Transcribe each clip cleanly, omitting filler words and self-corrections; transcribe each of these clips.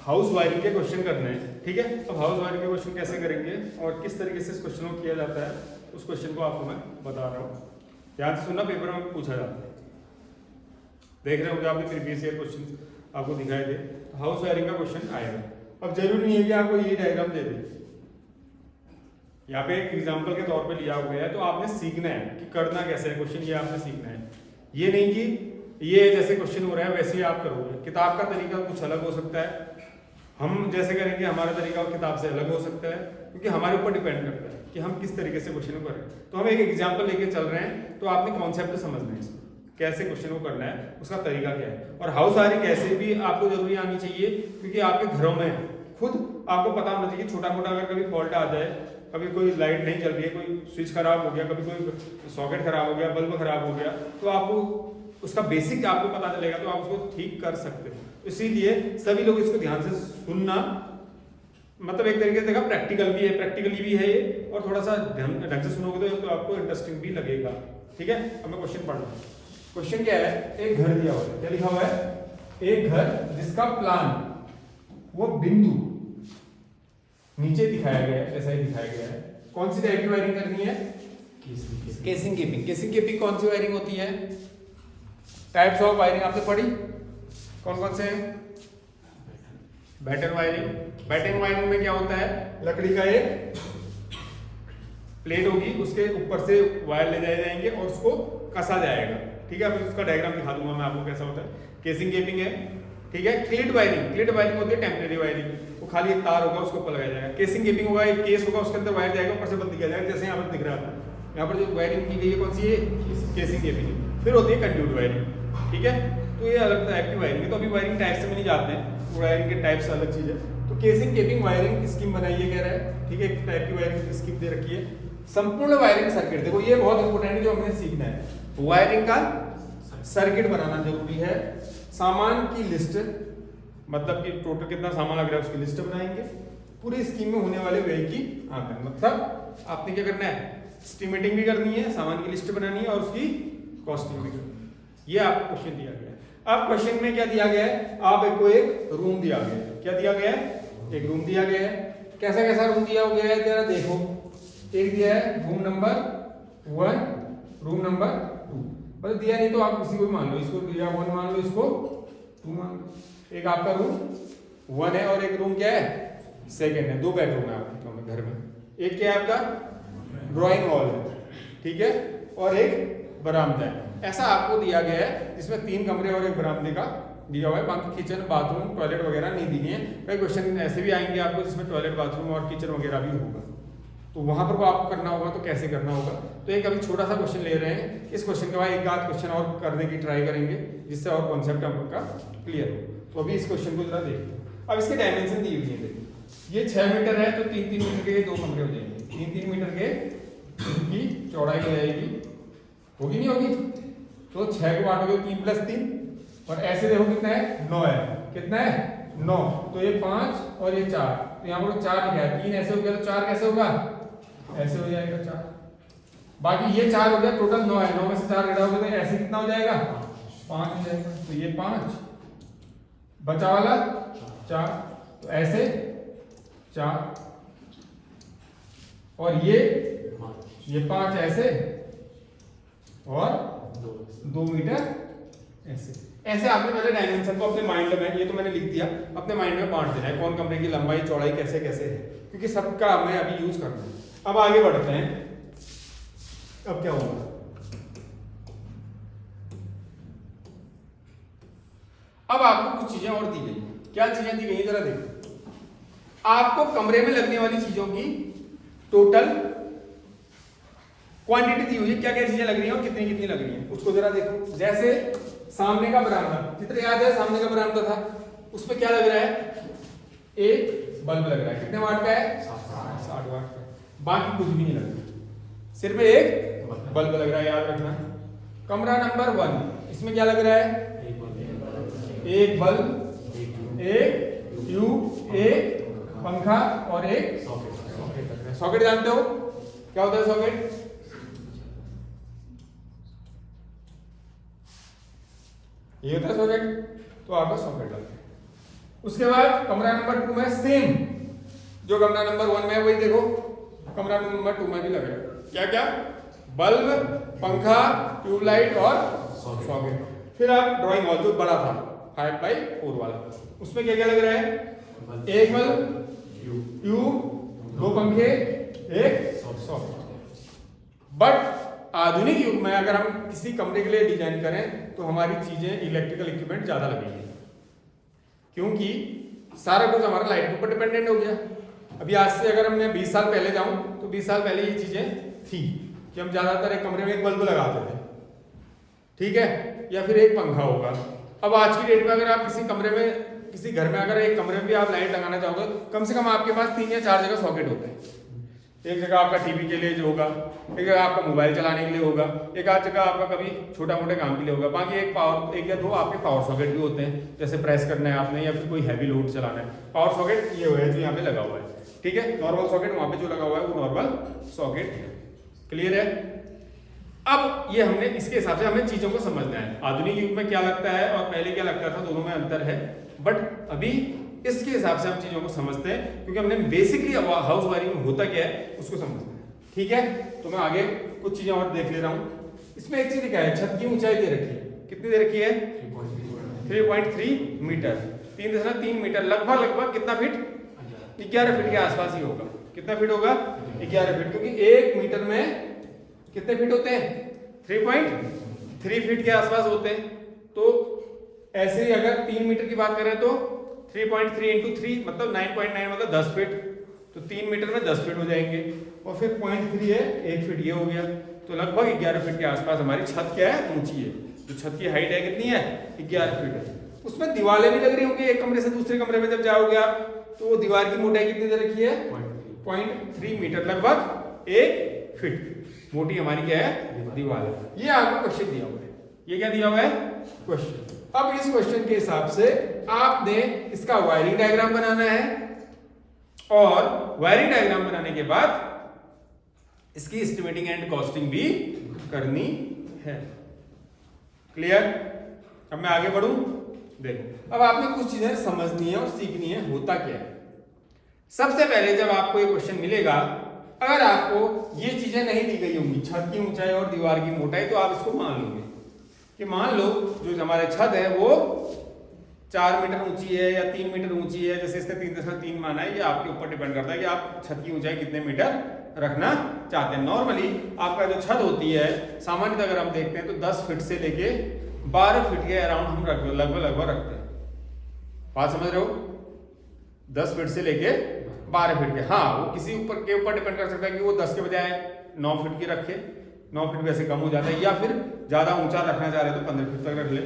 House wiring के question करने हैं, ठीक है। अब हाउस वायरिंग के क्वेश्चन कैसे करेंगे और किस तरीके से इस क्वेश्चन को किया जाता है, उस क्वेश्चन को आपको मैं बता रहा हूँ। ध्यान से सुनना, पेपर में पूछा जाता है। देख रहे होंगे आपने प्रीवियस ईयर क्वेश्चन आपको दिखाए थे, तो हाउस वायरिंग का क्वेश्चन आएगा। अब जरूरी नहीं है कि आपको ये डायग्राम दे दे, यहाँ पे एक एग्जाम्पल के तौर पे लिया हुआ है, तो आपने सीखना है कि करना कैसे है क्वेश्चन, ये आपने सीखना है। ये नहीं कि ये जैसे क्वेश्चन हो रहा है वैसे ही आप करोगे। किताब का तरीका कुछ अलग हो सकता है, हम जैसे करेंगे हमारा तरीका किताब से अलग हो सकता है, क्योंकि हमारे ऊपर डिपेंड करता है कि हम किस तरीके से क्वेश्चन को करें। तो हम एक एग्जाम्पल लेके चल रहे हैं, तो आपने कॉन्सेप्ट समझना है इसमें, कैसे क्वेश्चन को करना है, उसका तरीका क्या है। और हाउस वायरिंग कैसे भी आपको जरूरी आनी चाहिए, क्योंकि आपके घरों में खुद आपको पता होना चाहिए। छोटा मोटा अगर कभी फॉल्ट आ जाए, कभी कोई लाइट नहीं चल रही है, कोई स्विच खराब हो गया, कभी कोई सॉकेट खराब हो गया, बल्ब खराब हो गया, तो आपको उसका बेसिक आपको पता चलेगा, तो आप उसको ठीक कर सकते हो। इसीलिए सभी लोग इसको ध्यान से सुनना, मतलब एक तरीके से देखा प्रैक्टिकल भी है, प्रैक्टिकली भी है ये, और थोड़ा सा ढंग से सुनोगे तो आपको इंटरेस्टिंग भी लगेगा, ठीक है। अब मैं क्वेश्चन पढ़ रहा हूँ। क्वेश्चन क्या है, एक घर दिया हुआ है, क्या लिखा हुआ है, एक घर जिसका प्लान वो बिंदु नीचे दिखाया गया है, ऐसा ही दिखाया गया है। कौन सी टाइप की वायरिंग करनी है, केसिंग केपिंग। केसिंग केपिंग कौन सी वायरिंग होती है, टाइप्स ऑफ वायरिंग आपने पढ़ी, कौन कौन से हैं, बैटन वायरिंग। बैटन वायरिंग में क्या होता है, लकड़ी का एक प्लेट होगी, उसके ऊपर से वायर ले जाए जाएंगे और उसको कसा जाएगा, ठीक है। अभी उसका डायग्राम दिखा दूंगा मैं आपको कैसा होता है। केसिंग केपिंग है, ठीक है। क्लिट वायरिंग, क्लिट वायरिंग होती है टेम्परेरी वायरिंग, वो खाली एक तार होगा उसको ऊपर लगाया जाएगा। केसिंग केपिंग होगा, एक केस होगा, उसके अंदर वायर जाएगा, ऊपर से बंद किया जाएगा, जैसे यहाँ पर दिख रहा था। यहाँ पर जो वायरिंग की गई है कौन सी है, केसिंग केपिंग। फिर होती है कंड्यूट वायरिंग, ठीक है। तो ये अलग टाइप की वायरिंग है, तो अभी वायरिंग टाइप से में नहीं जाते हैं, वायरिंग के टाइप से अलग चीज है। तो केसिंग केपिंग वायरिंग की स्कीम बनाई है, कह रहा है, ठीक है। एक टाइप की वायरिंग की स्कीम दे रखी है। संपूर्ण वायरिंग सर्किट, देखो ये बहुत इंपॉर्टेंट है जो हमें सीखना है। वायरिंग का सर्किट बनाना जरूरी है। सामान की लिस्ट, मतलब कि टोटल कितना सामान लग रहा है उसकी लिस्ट बनाएंगे। पूरी स्कीम में होने वाले व्यय की आंकलन, मतलब आपने क्या करना है, एस्टिमेटिंग भी करनी है, सामान की लिस्ट बनानी है और उसकी कॉस्टिंग भी करनी है। ये आपको क्वेश्चन दिया गया है। अब क्वेश्चन में क्या दिया गया है, आपको एक रूम दिया गया है। क्या दिया गया है, एक रूम दिया गया है। कैसा कैसा रूम दिया गया है जरा देखो। एक दिया है रूम नंबर 1, रूम नंबर 2, मतलब दिया नहीं तो आप किसी को भी मान लो, इसको दिया 1 मान लो, इसको 2 मान लो। एक आपका रूम 1 है और एक रूम क्या है, 2 है। 2 बेडरूम है आपके घर में। एक क्या है आपका ड्राइंग हॉल है, ठीक है, और एक बरामदा है। ऐसा आपको दिया गया है जिसमें 3 कमरे और एक बरामदे का दिया हुआ है। बाकी किचन बाथरूम टॉयलेट वगैरह नहीं दी है। कई क्वेश्चन ऐसे भी आएंगे आपको जिसमें टॉयलेट बाथरूम और किचन वगैरह भी होगा, तो वहां पर वो आपको करना होगा, तो कैसे करना होगा। तो एक अभी छोटा सा क्वेश्चन ले रहे हैं, इस क्वेश्चन के बाद एक आध क्वेश्चन और करने की ट्राई करेंगे जिससे और कॉन्सेप्ट आपका क्लियर हो। तो अभी इस क्वेश्चन को जरा देखते हैं। अब इसके डायमेंशन दी हुई है, देखिए ये 6 मीटर है, तो 3-3 मीटर के 2 कमरे हो जाएंगे। 3-3 मीटर के की चौड़ाई हो जाएगी, होगी नहीं होगी, तो 6 को बांटोगे 3 + 3, और ऐसे देखो कितना है, 9 है। कितना है, 9, तो ये 5 और ये 4, तो यहाँ पर 4 लिखा है। 3 ऐसे हो गया, तो 4 कैसे होगा, ऐसे हो जाएगा 4। बाकी ये 4 हो गया, टोटल 9 है। 9 में से 4 घटाओगे तो ऐसे कितना हो जाएगा, 5 हो जाएगा। तो ये 5 बचा वाला 4, तो ऐसे 4, और ये 5 ऐसे, और 2 मीटर ऐसे। ऐसे आपने पहले डायमेंशन को अपने माइंड में, ये तो मैंने लिख दिया, अपने माइंड में बांट देना है कौन कमरे की लंबाई चौड़ाई कैसे कैसे है, क्योंकि सबका हमें अभी यूज करना है। अब आगे बढ़ते हैं। अब क्या होगा, अब आपको कुछ चीजें और दी गई। क्या चीजें दी गई जरा देखो। आपको कमरे में लगने वाली चीजों की टोटल क्वांटिटी दी हुई है, क्या क्या चीजें लग रही हैं और कितनी कितनी लग रही हैं, उसको जरा देखो। जैसे सामने का बरामदा, चित्र याद है, सामने का बरामदा था, उसमें क्या लग रहा है, एक बल्ब लग रहा है। कितने वाट का है, 60 वाट का। बाकी कुछ भी नहीं लग रहा, सिर्फ एक बल्ब लग रहा है, याद रखना। कमरा नंबर 1, इसमें क्या लग रहा है, एक बल्ब, एक ट्यूब, एक पंखा और एक सॉकेट लग रहा है। सॉकेट जानते हो क्या होता है, सॉकेट ये होता है सॉकेट, तो आपका सॉकेट लगता है। उसके बाद कमरा नंबर 2 में सेम जो कमरा नंबर 1 में है वही देखो कमरा नंबर 2 में भी लग रहा है। क्या क्या? बल्ब, पंखा, ट्यूबलाइट और सॉकेट। फिर आप ड्राइंग हॉल जो बड़ा था 5x4 वाला, उसमें क्या क्या लग रहा है? एक बल्ब, ट्यूब, 2 पंखे, एक सॉकेट। बट आधुनिक युग में अगर हम किसी कमरे के लिए डिजाइन करें तो हमारी चीजें इलेक्ट्रिकल इक्विपमेंट ज्यादा लगेंगे, क्योंकि सारा कुछ हमारा लाइट के ऊपर डिपेंडेंट हो गया। अभी आज से अगर मैं 20 साल पहले जाऊं तो 20 साल पहले ये चीजें थी कि हम ज्यादातर एक कमरे में एक बल्ब लगाते थे, ठीक है, या फिर एक पंखा होगा। अब आज की डेट में अगर आप किसी कमरे में, किसी घर में अगर एक कमरे में भी आप लाइट लगाना चाहोगे, कम से कम आपके पास 3 या 4 जगह सॉकेट होते हैं। एक जगह आपका टीवी के लिए जो होगा, एक जगह आपका मोबाइल चलाने के लिए होगा, एक आध जगह आपका कभी छोटा मोटे काम के लिए होगा, बाकी एक या दो आपके पावर सॉकेट भी होते हैं, जैसे प्रेस करना है आपने या फिर कोई हैवी लोड चलाना है। पावर सॉकेट ये है जो यहाँ पे लगा हुआ है, ठीक है। नॉर्मल सॉकेट वहां पे जो लगा हुआ है वो नॉर्मल सॉकेट है। क्लियर है? अब ये हमने इसके हिसाब से हमें चीजों को समझना है, आधुनिक युग में क्या लगता है और पहले क्या लगता था, दोनों में अंतर है। बट अभी इसके हिसाब से हम चीजों को समझते हैं, क्योंकि हमने बेसिकली हाउस वायरिंग में होता क्या है उसको समझना है, ठीक है। तो मैं आगे कुछ चीजें और देख ले रहा हूं। इसमें एक चीज लिखा है, छत की ऊंचाई दे रखी है, कितनी दे रखी है? 3.3 मीटर, 3.3 मीटर, लगभग कितना फीट? 11 फीट के आसपास ही होगा। कितना फीट होगा? 11 फीट, क्योंकि 1 मीटर में कितने फीट होते हैं? 3.3 फीट के आसपास होते हैं। तो ऐसे ही अगर 3 मीटर की बात करें तो 3.3 इंटू 3 मतलब 9.9 मतलब 10 फीट, तो 3 मीटर में 10 फीट हो जाएंगे। और फिर 0.3 है 1 फीट, ये हो गया। तो लगभग 11 फीट के आसपास हमारी छत क्या है? ऊंची है। तो छत की हाइट है कितनी है? 11 फीट है। उसमें दीवारें भी लग रही होंगी, एक कमरे से दूसरे कमरे में जब जाओगे आप तो वो दीवार की मोटाई कितनी दे रखी है? 0.3 मीटर, लगभग 1 फीट मोटी हमारी क्या है? दीवार है। ये आपको क्वेश्चन दिया हुआ है। ये क्या दिया हुआ है? क्वेश्चन। अब इस क्वेश्चन के हिसाब से आपने इसका वायरिंग डायग्राम बनाना है, और वायरिंग डायग्राम बनाने के बाद इसकी एस्टिमेटिंग एंड कॉस्टिंग भी करनी है। क्लियर? अब मैं आगे बढ़ूं। देखो, अब आपने कुछ चीजें समझनी है और सीखनी है, होता क्या है। सबसे पहले जब आपको ये क्वेश्चन मिलेगा, अगर आपको ये चीजें नहीं दी गई होंगी, छत की ऊंचाई और दीवार की मोटाई, तो आप इसको मान लोगे कि मान लो जो हमारे छत है वो 4 मीटर ऊंची है या 3 मीटर ऊंची है, जैसे इसने 3.3 माना है, ये आपके ऊपर डिपेंड करता है कि आप छत की ऊंचाई कितने मीटर रखना चाहते हैं। नॉर्मली आपका जो छत होती है, सामान्यतः अगर हम देखते हैं तो 10 फीट से लेके 12 फीट के अराउंड हम लगभग रखते हैं। बात समझ रहे हो? 10 फीट से लेके 12 फीट के। हाँ, वो किसी ऊपर के ऊपर डिपेंड कर सकता है कि वो 10 के बजाय 9 फीट की रखे, 9 फीट वैसे कम हो जाता है, या फिर ज्यादा ऊंचा रखना चाह रहे तो 15 फीट तक रख ले,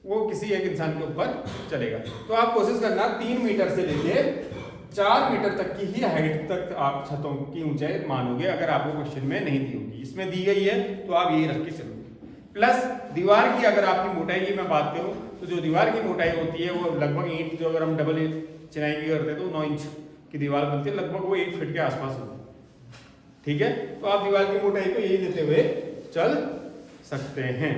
वो किसी एक इंसान के ऊपर चलेगा। तो आप कोशिश करना 3 मीटर से लेके 4 मीटर तक की ही हाइट तक आप छतों की ऊंचाई मानोगे, अगर आपको क्वेश्चन में नहीं दी होगी। इसमें दी गई है तो आप यही रख के चलोगे। प्लस दीवार की अगर आपकी मोटाई की मैं बात करूं तो जो दीवार की मोटाई होती है वो लगभग ईंट, जो अगर हम डबल चिनाई की करते हैं तो 9 इंच की दीवार बनती है, लगभग वो 1 फीट के आसपास होती है, ठीक है। तो आप दीवार की मोटाई को यही लेते हुए चल सकते हैं,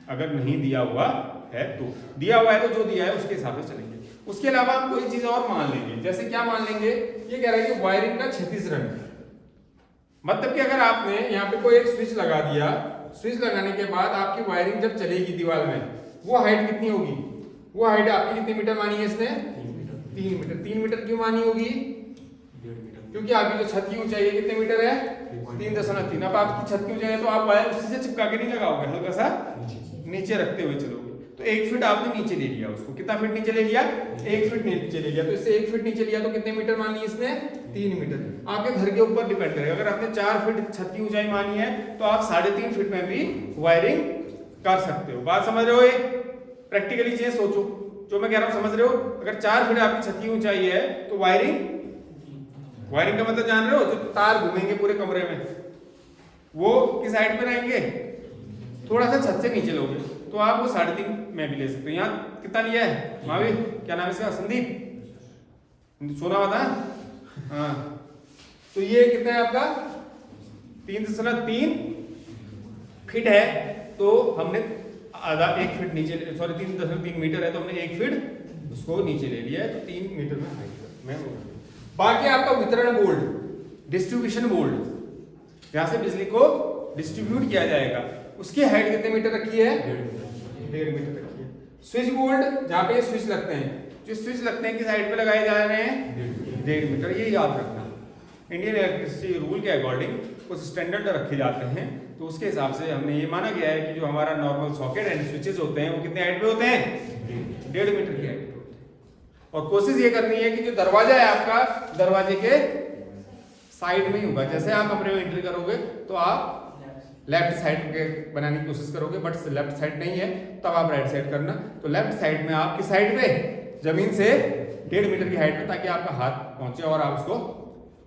अगर नहीं दिया हुआ है तो। दिया हुआ है तो जो दिया है उसके हिसाब से चलेंगे। उसके अलावा हम कोई चीज और मान लेंगे, जैसे क्या मान लेंगे? ये कह रहा है कि वायरिंग का क्षैतिज रंग, मतलब कि अगर आपने यहाँ पे कोई एक स्विच लगा दिया, स्विच लगाने के बाद आपकी वायरिंग जब चलेगी दीवार में, वो हाइट कितनी होगी? वो हाइट आपकी कितनी मीटर मानी है इसने? 3 मीटर। 3 मीटर क्यों मानी होगी? क्योंकि आपकी जो छत की ऊंचाई है कितने मीटर है? 3.3। अब आपकी छत की ऊंचाई है तो आप वायर उसी से चिपका के नहीं लगाओगे, हल्का सा नीचे रखते हुए चलोगे। तो 1 फीट आपने नीचे ले लिया उसको। कितना फीट नीचे ले लिया? 1 फीट नीचे ले लिया। तो इससे 1 फीट नीचे लिया तो कितने मीटर मान लिया इसने? 3 मीटर। आपके घर के ऊपर डिपेंड करेगा। अगर आपने 4 फीट छत की ऊंचाई मानी है तो आप 3.5 फीट में भी वायरिंग कर सकते हो। बात समझ रहे हो? ये प्रैक्टिकली चीज सोचो, जो मैं कह रहा हूं समझ रहे हो? अगर 4 फीट आपकी छत की ऊंचाई है तो वायरिंग का मतलब जान रहे हो? जो तार घूमेंगे पूरे कमरे में वो किस साइड पे रहेंगे? थोड़ा सा छत से नीचे लोगे तो आप वो 3.5 में भी ले सकते हो। यहाँ कितना लिया है महावीर? क्या नाम है इसका? संदीप सोना बता। हाँ, तो ये कितना है आपका? 3.3 फीट है, तो हमने आधा 1 फीट नीचे, सॉरी 3.3 मीटर है तो हमने 1 फीट उसको नीचे ले लिया है, तो 3 मीटर में हाइट में हो गया। बाकी आपका वितरण बोर्ड, डिस्ट्रीब्यूशन बोर्ड, जहां से बिजली को डिस्ट्रीब्यूट किया जाएगा, उसकी हाइट कितने मीटर रखी है? 1.5 मीटर रखी है। स्विच बोर्ड, जहां पे ये स्विच लगते हैं, जो स्विच लगते हैं किस हाइट पे लगाए जा रहे हैं? 1.5 मीटर। ये याद रखना। इंडियन इलेक्ट्रिसिटी रूल के अकॉर्डिंग कुछ स्टैंडर्ड रखे जाते हैं, तो उसके हिसाब से हमने ये माना गया है कि जो हमारा नॉर्मल सॉकेट एंड स्विचेस होते हैं वो कितने हाइट पे होते हैं? 1.5 मीटर की हाइट पे होते हैं। और कोशिश ये करनी है कि जो दरवाजा है आपका, दरवाजे के साइड में ही होगा। जैसे आप कमरे में एंट्री करोगे तो आप लेफ्ट साइड के बनाने की कोशिश करोगे, बट लेफ्ट साइड नहीं है तब आप राइट साइड करना। तो लेफ्ट साइड में आप किस साइड पे? जमीन से 1.5 मीटर की हाइट में, ताकि आपका हाथ पहुंचे और आप उसको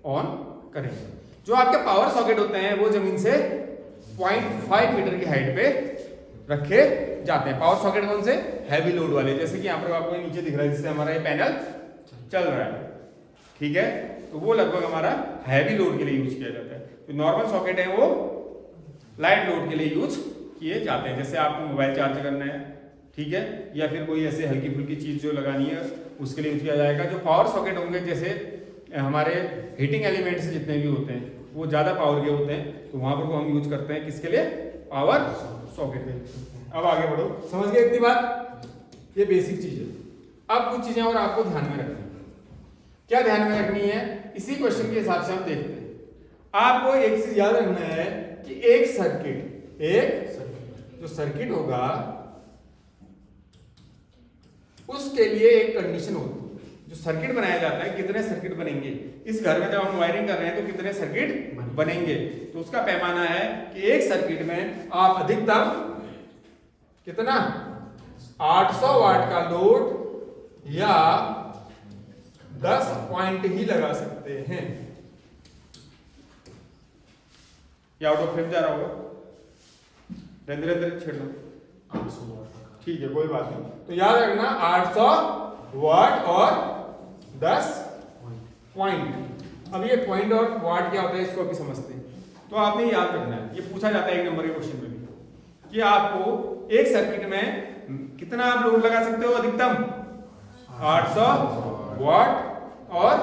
ऑन करें। जो आपके पावर सॉकेट होते हैं वो जमीन से 0.5 मीटर की हाइट पे रखे जाते हैं। पावर सॉकेट कौन से? हैवी लोड वाले, जैसे कि यहाँ पर आपको नीचे दिख रहा है, जिससे हमारा ये पैनल चल रहा है, ठीक है। तो वो लगभग हमारा हैवी लोड के लिए यूज किया जाता है। जो नॉर्मल सॉकेट है वो लाइट लोड के लिए यूज किए जाते हैं, जैसे आपको मोबाइल चार्ज करना है, ठीक है, या फिर कोई ऐसे हल्की फुल्की चीज जो लगानी है उसके लिए यूज किया जाएगा। जो पावर सॉकेट होंगे, जैसे हमारे हीटिंग एलिमेंट्स जितने भी होते हैं वो ज्यादा पावर के होते हैं, तो वहां पर वो हम यूज करते हैं किसके लिए? पावर सॉकेट के लिए। अब आगे बढ़ो, समझ गए इतनी बात? ये बेसिक चीज है। अब कुछ चीजें और आपको ध्यान में रखनी है। क्या ध्यान में रखनी है? इसी क्वेश्चन के हिसाब से हम देखते हैं। आपको एक चीज याद रखना है कि एक सर्किट जो सर्किट होगा उसके लिए एक कंडीशन होती है। जो सर्किट बनाया जाता है, कितने सर्किट बनेंगे इस घर में, जब हम वायरिंग कर रहे हैं तो कितने सर्किट बनेंगे, तो उसका पैमाना है कि एक सर्किट में आप अधिकतम कितना 800 वाट का लोड या 10 पॉइंट ही लगा सकते हैं। या आउट ऑफ फ्रेम जा रहा होगा, छेड़ लो, ठीक है, कोई बात नहीं। तो याद रखना 800 वाट और 10 पॉइंट। अब ये पॉइंट और वाट क्या होता है इसको अभी समझते हैं। तो आपने याद रखना है, ये पूछा जाता है 1 नंबर के क्वेश्चन में भी, कि आपको एक सर्किट में कितना आप लोड लगा सकते हो? अधिकतम 800 वाट और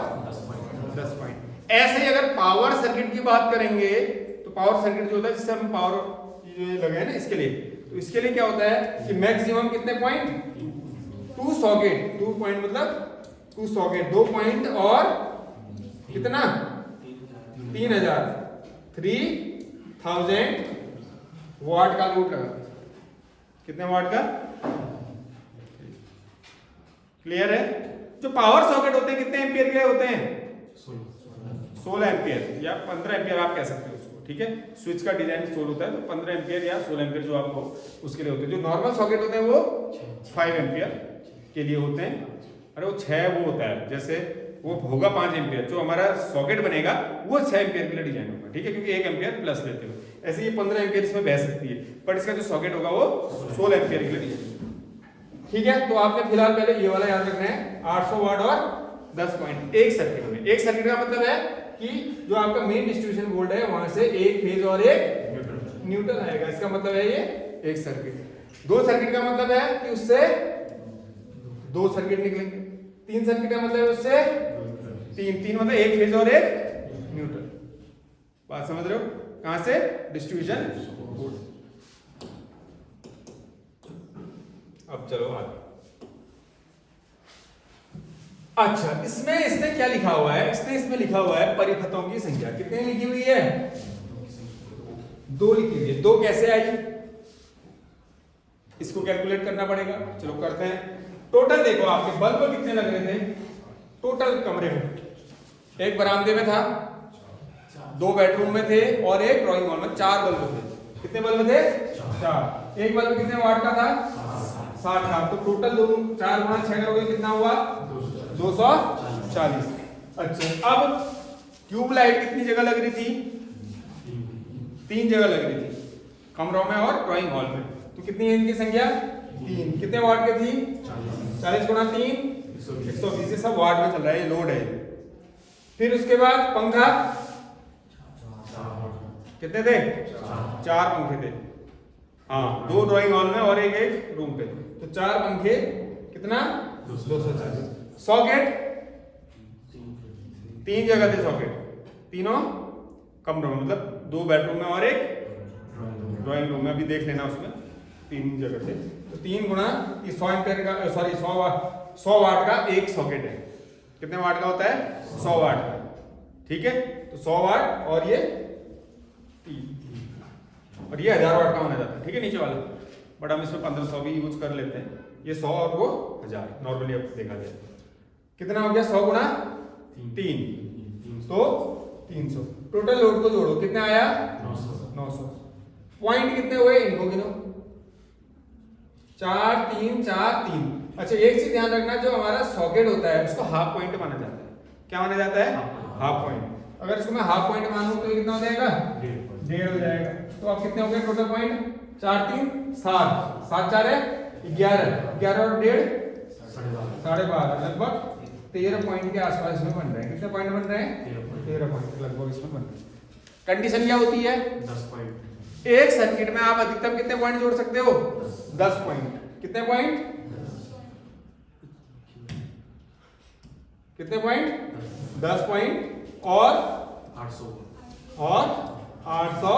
10 पॉइंट। ऐसे ही अगर पावर सर्किट की बात करेंगे तो पावर सर्किट जो होता है जिससे हम पावर लगे हैं ना, इसके लिए, तो इसके लिए क्या होता है कि मैक्सिमम कितने पॉइंट? 2 सॉकेट, 2 पॉइंट मतलब 2 सॉकेट, 2 पॉइंट और कितना? 3000 वाट का लोड लगा। कितने वाट का? क्लियर है? जो पावर सॉकेट होते हैं कितने एम्पियर के होते हैं? 16 एम्पियर या 15 एम्पियर आप कह सकते हो उसको, ठीक है। स्विच का डिजाइन 16 होता है, तो 15 एम्पियर या 16 एम्पियर जो आपको उसके लिए होते हैं। जो नॉर्मल सॉकेट होते हैं वो 5 एम्पियर के लिए होते हैं। अरे वो 6 वो होता है, जैसे वो होगा 5 एम्पियर, जो हमारा सॉकेट बनेगा वो 6 एम्पियर के लिए डिजाइन होगा, ठीक है, क्योंकि 1 एम्पियर प्लस लेते हो। ऐसे ये 15 एम्पियर इसमें बह सकती है, पर इसका जो सॉकेट होगा वो 16 एम्पियर के लिए डिजाइन, ठीक है। तो आपने फिलहाल पहले ये वाला याद रखना है, 800 वाट और 10 पॉइंट एक सर्किट में। एक सर्किट का मतलब है कि जो आपका मेन डिस्ट्रीब्यूशन बोर्ड है वहां से एक फेज और एक न्यूट्रल आएगा, इसका मतलब है ये एक सर्किट। 2 सर्किट का मतलब है कि उससे 2 सर्किट निकलेंगे। 3 सर्किट का मतलब है उससे 3 मतलब एक फेज और एक न्यूट्रल। बात समझ रहे हो? कहां से? Distribution board. अब चलो आगे। अच्छा, इसने क्या लिखा हुआ है? इसमें लिखा हुआ है परिपथों की संख्या। कितनी लिखी हुई है? 2 लिखी हुई है। 2 कैसे आई? इसको कैलकुलेट करना पड़ेगा। चलो करते हैं। टोटल देखो, आपके बल्ब कितने लग रहे थे टोटल कमरे में? एक बरामदे में था, 2 बेडरूम में थे और एक ड्राइंग हॉल में। 4 बल्ब थे। कितने बल्ब थे? 4। एक बल्ब कितने वाट का था? 60 वाट। तो टोटल 4 गुणा 6 करोगे कितना हुआ? 240। अच्छा, अब ट्यूब लाइट कितनी जगह लग रही थी? 3 जगह लग रही थी, कमरों में और ड्राइंग हॉल में। तो कितनी है इनकी संख्या? 3। कितने वाट की थी? 40 गुणा 3 120। ये सब वाट में चल रहा है, ये लोड है। फिर उसके बाद पंखा कितने थे? 4 पंखे थे। हाँ, 2 ड्राइंग हॉल में और एक रूम पे। तो 4 पंखे कितना? 240। सॉकेट 3 जगह थे सॉकेट, तीनों कमरों में, मतलब 2 बेडरूम में और एक ड्राइंग रूम में, अभी देख लेना उसमें 3 जगह थे। तो 3 गुना 100 एम्पियर का, सॉरी 100 वाट का एक सॉकेट है। कितने वाट का होता है? 100 वाट का, ठीक है। तो 100 वाट और ये 3 और ये 1000 वाट का माना जाता है, ठीक है, नीचे वाला। बट हम इसमें 1500 भी यूज कर लेते हैं। ये 100 और वो 1000 नॉर्मली अब देखा जाए। कितना हो गया? 100 गुना 3 तो 300। टोटल लोड को जोड़ो, कितना आया? 900। पॉइंट कितने हुए इनको गिनो। 4 3 4 3। अच्छा एक चीज ध्यान रखना, जो हमारा सॉकेट होता है उसको हाफ पॉइंट माना जाता है। क्या माना जाता है? Half point. अगर इसको मैं हाफ पॉइंट मानूं तो ये कितना हो जाएगा? 1.5 हो जाएगा। तो अब कितने हो गए टोटल पॉइंट? 4 3 7 7 4 है 11 11 और 1.5 12.5, लगभग 13 पॉइंट के आसपास इसमें बन रहे हैं। कितने पॉइंट बन रहे हैं? 13 पॉइंट लगभग इसमें बन रहे हैं। कंडीशन क्या होती है? 10 पॉइंट। एक सर्किट में आप अधिकतम कितने पॉइंट जोड़ सकते हो? 10 पॉइंट। कितने पॉइंट? कितने पॉइंट? 10 पॉइंट और 800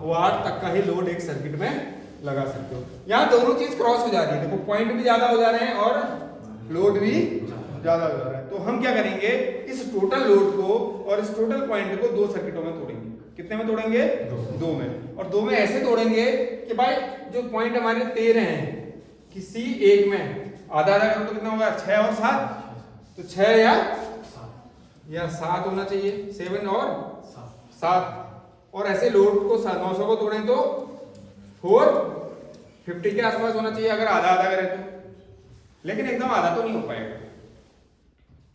वाट तक का ही लोड एक सर्किट में लगा सकते हो। यहाँ दोनों चीज क्रॉस हो जा रही है, देखो पॉइंट भी ज्यादा हो जा रहे हैं और लोड भी ज्यादा हो जा रहा है। तो हम क्या करेंगे, इस टोटल लोड को और इस टोटल पॉइंट को 2 सर्किटों में तोड़ेंगे। कितने में तोड़ेंगे? 2 में। और 2 में ऐसे तोड़ेंगे कि भाई जो पॉइंट हमारे 13 हैं, किसी एक में आधा आधा करो तो कितना होगा? 6 और 7, तो 6 या 7 होना चाहिए, 7 और 7। और ऐसे लोड को 900 को तोड़ें तो 450 के आसपास होना चाहिए, अगर आधा आधा करें तो। लेकिन एकदम आधा तो नहीं हो पाएगा,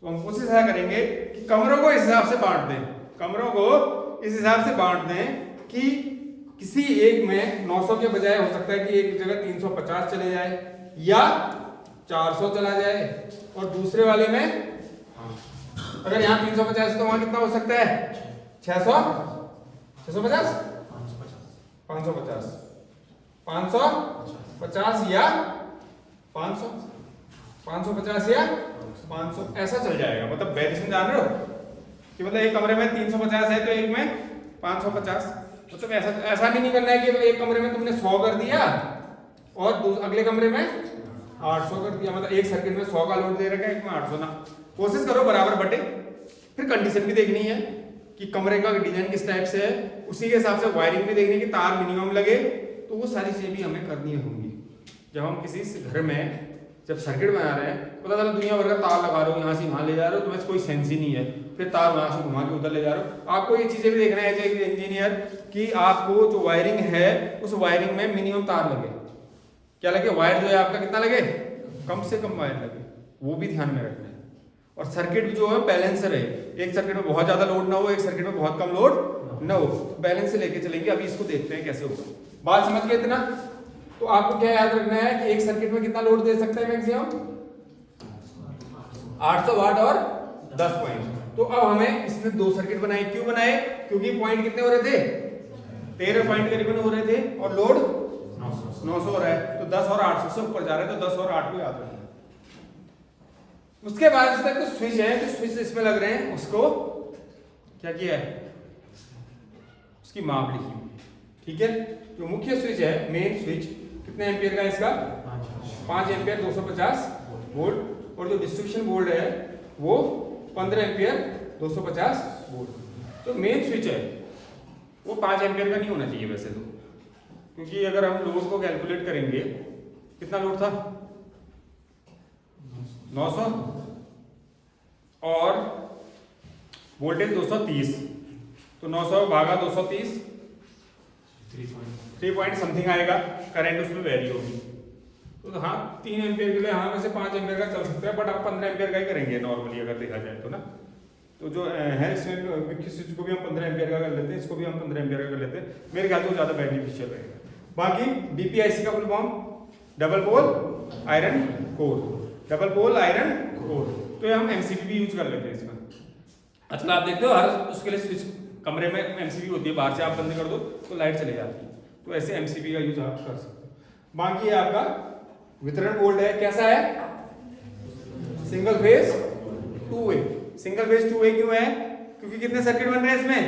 तो हम कोशिश ऐसा करेंगे कि कमरों को इस हिसाब से बांट दें, कमरों को इस हिसाब से बांट दें कि किसी एक में 900 के बजाय हो सकता है कि एक जगह 350 चले जाए या 400 चला जाए, और दूसरे वाले में अगर यहाँ 350 तो वहां कितना हो सकता है? 600 650 550 550 या 500 550 या 500 ऐसा चल जाएगा। मतलब वेरिएशन जान रहे हो कि मतलब एक कमरे में 350 है तो एक में 550। मतलब ऐसा भी नहीं करना है कि एक कमरे में तुमने 100 कर दिया और अगले कमरे में 800 कर दिया। मतलब एक सर्किट में 100 का लोड दे रखा है, एक में 800 ना। कोशिश करो बराबर बटे। फिर कंडीशन भी देखनी है कि कमरे का डिजाइन किस टाइप से है, उसी के हिसाब से वायरिंग भी देखनी है कि तार मिनिमम लगे। तो वो सारी चीजें भी हमें करनी होंगी जब हम किसी घर में जब सर्किट बना रहे हैं। पता चला दुनिया भर का तार लगा रहे हो, यहाँ से यहाँ ले जा रहे हो, तुम्हें कोई सेंस ही नहीं है, फिर तार वहां से घुमा के उधर ले जा रहे हो। आपको ये चीजें भी देखना है एज ए इंजीनियर कि आपको जो वायरिंग है उस वायरिंग में मिनिमम तार लगे। क्या लगे? वायर जो है आपका कितना लगे? कम से कम वायर लगे, वो भी ध्यान में रखना है। और सर्किट जो है बैलेंस रहे, एक सर्किट में बहुत ज्यादा लोड ना हो, एक सर्किट में बहुत कम लोड ना हो, बैलेंस से लेके चलेंगे। अभी इसको देखते हैं कैसे होगा। बात समझ गए इतना? तो आपको क्या याद रखना है कि एक सर्किट में कितना लोड दे सकता है मैक्सिमम? 800 वाट और 10 पॉइंट। तो अब हमें इसमें 2 सर्किट बनाए। क्यों बनाए? क्योंकि पॉइंट कितने हो रहे थे? 13 पॉइंट करीबन हो रहे थे और लोड 900 हो रहा है। तो 10 और 800 से ऊपर जा रहे हैं, तो 10 और 8 को याद रखना। उसके बाद इस तक स्विच है, जो स्विच इसमें लग रहे हैं उसको क्या किया है? उसकी माप लिखी, ठीक है। जो मुख्य स्विच है, मेन स्विच, कितने एम्पियर का है इसका? 5 एम्पियर 250 वोल्ट। और जो डिस्ट्रीब्यूशन बोर्ड है वो 15 एम्पियर 250 वोल्ट। तो मेन स्विच है वो 5 एम्पियर का नहीं होना चाहिए वैसे तो, क्योंकि अगर हम लोड को कैलकुलेट करेंगे, कितना लोड था? 900 और वोल्टेज 230, तो 900 भागा 230 3 पॉइंट समथिंग आएगा। करंट उसमें वेरी होगी। तो हाँ 3 एम्पियर के लिए हाँ वैसे 5 एम्पियर का चल सकता है, बट आप 15 एम्पियर का ही करेंगे नॉर्मली अगर देखा जाए तो ना। तो जो है इसमें मुख्य स्विच को भी हम 15 एम्पियर का कर लेते हैं, इसको भी हम 15 एम्पियर का कर लेते हैं। मेरे ख्याल से ज़्यादा बेनिफिशियल रहेगा। बाकी डीपीआईसी का full form double pole iron core, double pole iron core. तो ये हम एमसीबी भी यूज कर लेते हैं इसमें। अच्छा आप देखते हो हर उसके लिए स्विच कमरे में एमसीबी होती है, बाहर से आप बंद कर दो तो लाइट चली जाती है। तो ऐसे एमसीबी का यूज आप कर सकते हो। बाकी आपका वितरण बोर्ड है, कैसा है? Single phase two way. Single phase two way क्यों है? क्योंकि कितने सर्किट बन रहे हैं इसमें?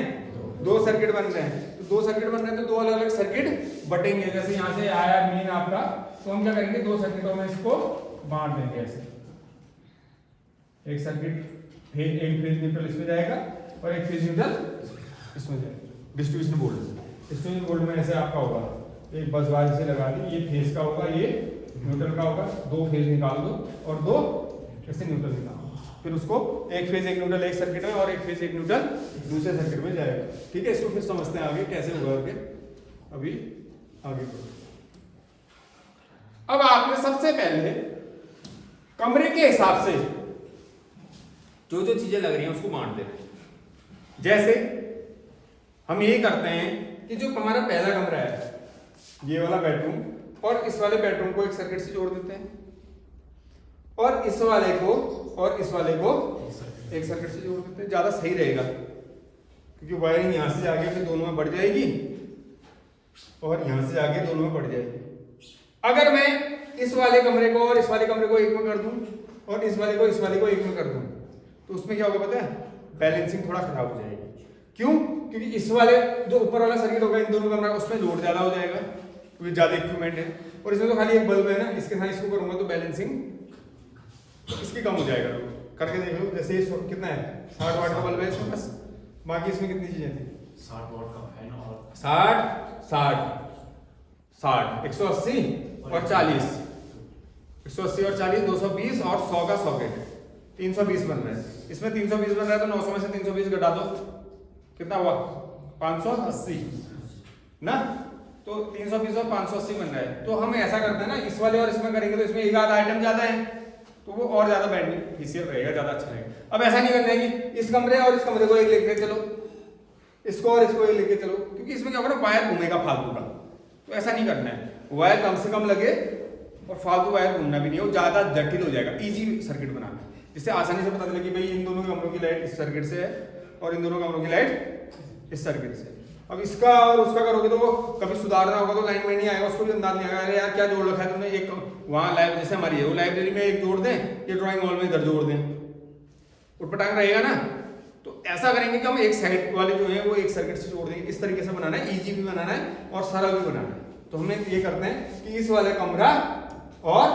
2 सर्किट बन रहे हैं। तो 2 सर्किट बन रहे हैं तो 2 अलग अलग सर्किट बटेंगे। जैसे यहाँ से आया मेन आपका, तो हम क्या करेंगे, 2 सर्किटों में इसको बांट देंगे ऐसे। एक सर्किट एक फेज न्यूट्रल इसमें जाएगा और एक फेज न्यूट्रल इसमें जाएगा। डिस्ट्रीब्यूशन बोर्ड, डिस्ट्रीब्यूशन बोर्ड में ऐसे आपका होगा, एक बस बार इसे लगा दी, ये फेज का होगा, ये न्यूट्रल का होगा। 2 फेज निकाल दो और 2 ऐसे न्यूट्रल निकाल दो, फिर उसको एक फेज एक न्यूट्रल एक सर्किट में और एक फेज एक न्यूट्रल दूसरे सर्किट में जाएगा। ठीक है, इसको फिर समझते हैं आगे कैसे होगा आगे। अभी आगे अब आपने सबसे पहले कमरे के हिसाब से जो जो चीजें लग रही हैं उसको बांट देना है। जैसे हम यही करते हैं कि जो हमारा पहला कमरा है, ये वाला बेडरूम, और इस वाले बेडरूम को एक सर्किट से जोड़ देते हैं, और इस वाले को और इस वाले को एक सर्किट से जोड़ देते हैं। ज्यादा सही रहेगा क्योंकि वायरिंग यहां से आगे फिर दोनों में बढ़ जाएगी और यहां से आगे दोनों में बढ़ जाएगी। अगर मैं इस वाले कमरे को और इस वाले कमरे को एक में कर दूं और इस वाले को एक में कर दूं, तो उसमें क्या होगा पता है? बैलेंसिंग थोड़ा खराब हो जाएगी। क्यों? क्योंकि इस वाले जो ऊपर वाला सर्किट होगा इन दोनों कमरा, उसमें लोड ज्यादा हो जाएगा क्योंकि ज्यादा इक्विपमेंट है, और इसमें तो खाली एक बल्ब है ना, इसके साथ इसको करूंगा तो बैलेंसिंग इसकी कम हो जाएगा। करके देख लो, जैसे कितना है, 60 वाट का बल्ब है इसमें बस, बाकी इसमें कितनी चीजें थी, 60 वाट का फैन और 60 180 और 40, 180 और 40 220 और 100 का सॉकेट 320 बन रहा है। इसमें 320 बन रहा है तो 900 में से 320 घटा दो, कितना हुआ? 580 ना। तो 320 और 580 बन रहा है। तो हम ऐसा करते हैं ना, इस वाले और इसमें करेंगे तो इसमें एक आधा आइटम ज्यादा है तो वो और ज्यादा बेनिफिशियल रहेगा, ज्यादा अच्छा रहेगा। अब ऐसा नहीं करना है कि इस कमरे और इस कमरे को एक लेके चलो, इसको और इसको एक लेके चलो, क्योंकि इसमें क्या होगा ना, वायर घूमेगा फालतू का। तो ऐसा नहीं करना है, वायर कम से कम लगे और फालतू वायर घूमना भी नहीं हो, ज्यादा जटिल हो जाएगा। इजी सर्किट बनाना, जिससे आसानी से पता चले कि भाई इन दोनों कमरों की लाइट इस सर्किट से है और इन दोनों कमरों की लाइट इस सर्किट से। अब इसका और उसका करोगे तो वो कभी सुधारना होगा तो लाइन में नहीं आएगा, उसको भी अंदाज नहीं आएगा, अरे यार क्या जोड़ रखा है तुमने, एक वहाँ लाइव जैसे हमारी है वो लाइब्रेरी में एक जोड़ दें, ये ड्राइंग हॉल में इधर जोड़ दें, उटपटांग रहेगा ना। तो ऐसा करेंगे कि हम एक साइड वाले जो है वो एक सर्किट से जोड़ देंगे। इस तरीके से बनाना है, इजी भी बनाना है और सरल भी बनाना है। तो हमने ये करते हैं कि इस वाले कमरा और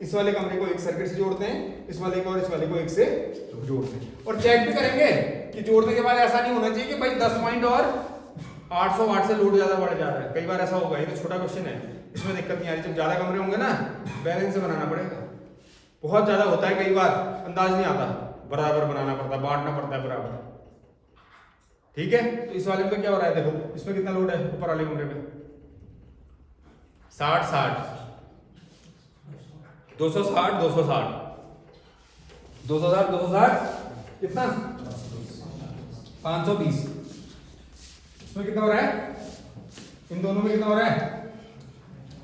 इस वाले कमरे को एक सर्किट से जोड़ते हैं, इस वाले को और इस वाले को एक से जोड़ते हैं, और चेक भी करेंगे कि जोड़ने के बाद ऐसा नहीं होना चाहिए कि भाई 10 पॉइंट और 800 वाट से लोड ज्यादा बढ़ जा रहा है। कई बार ऐसा होगा, ये तो छोटा क्वेश्चन है, इसमें दिक्कत नहीं आ रही। जब ज्यादा कमरे होंगे ना, बैलेंस से बनाना पड़ेगा। बहुत ज्यादा होता है, कई बार अंदाज नहीं आता, बराबर बनाना पड़ता है, बांटना पड़ता है बराबर। ठीक है, तो इस वाले में क्या हो रहा है, देखो इसमें कितना लोड है ऊपर वाले कमरे में, 60 260 260 260 260 कितना 520। इसमें कितना हो रहा है, इन दोनों में कितना हो रहा है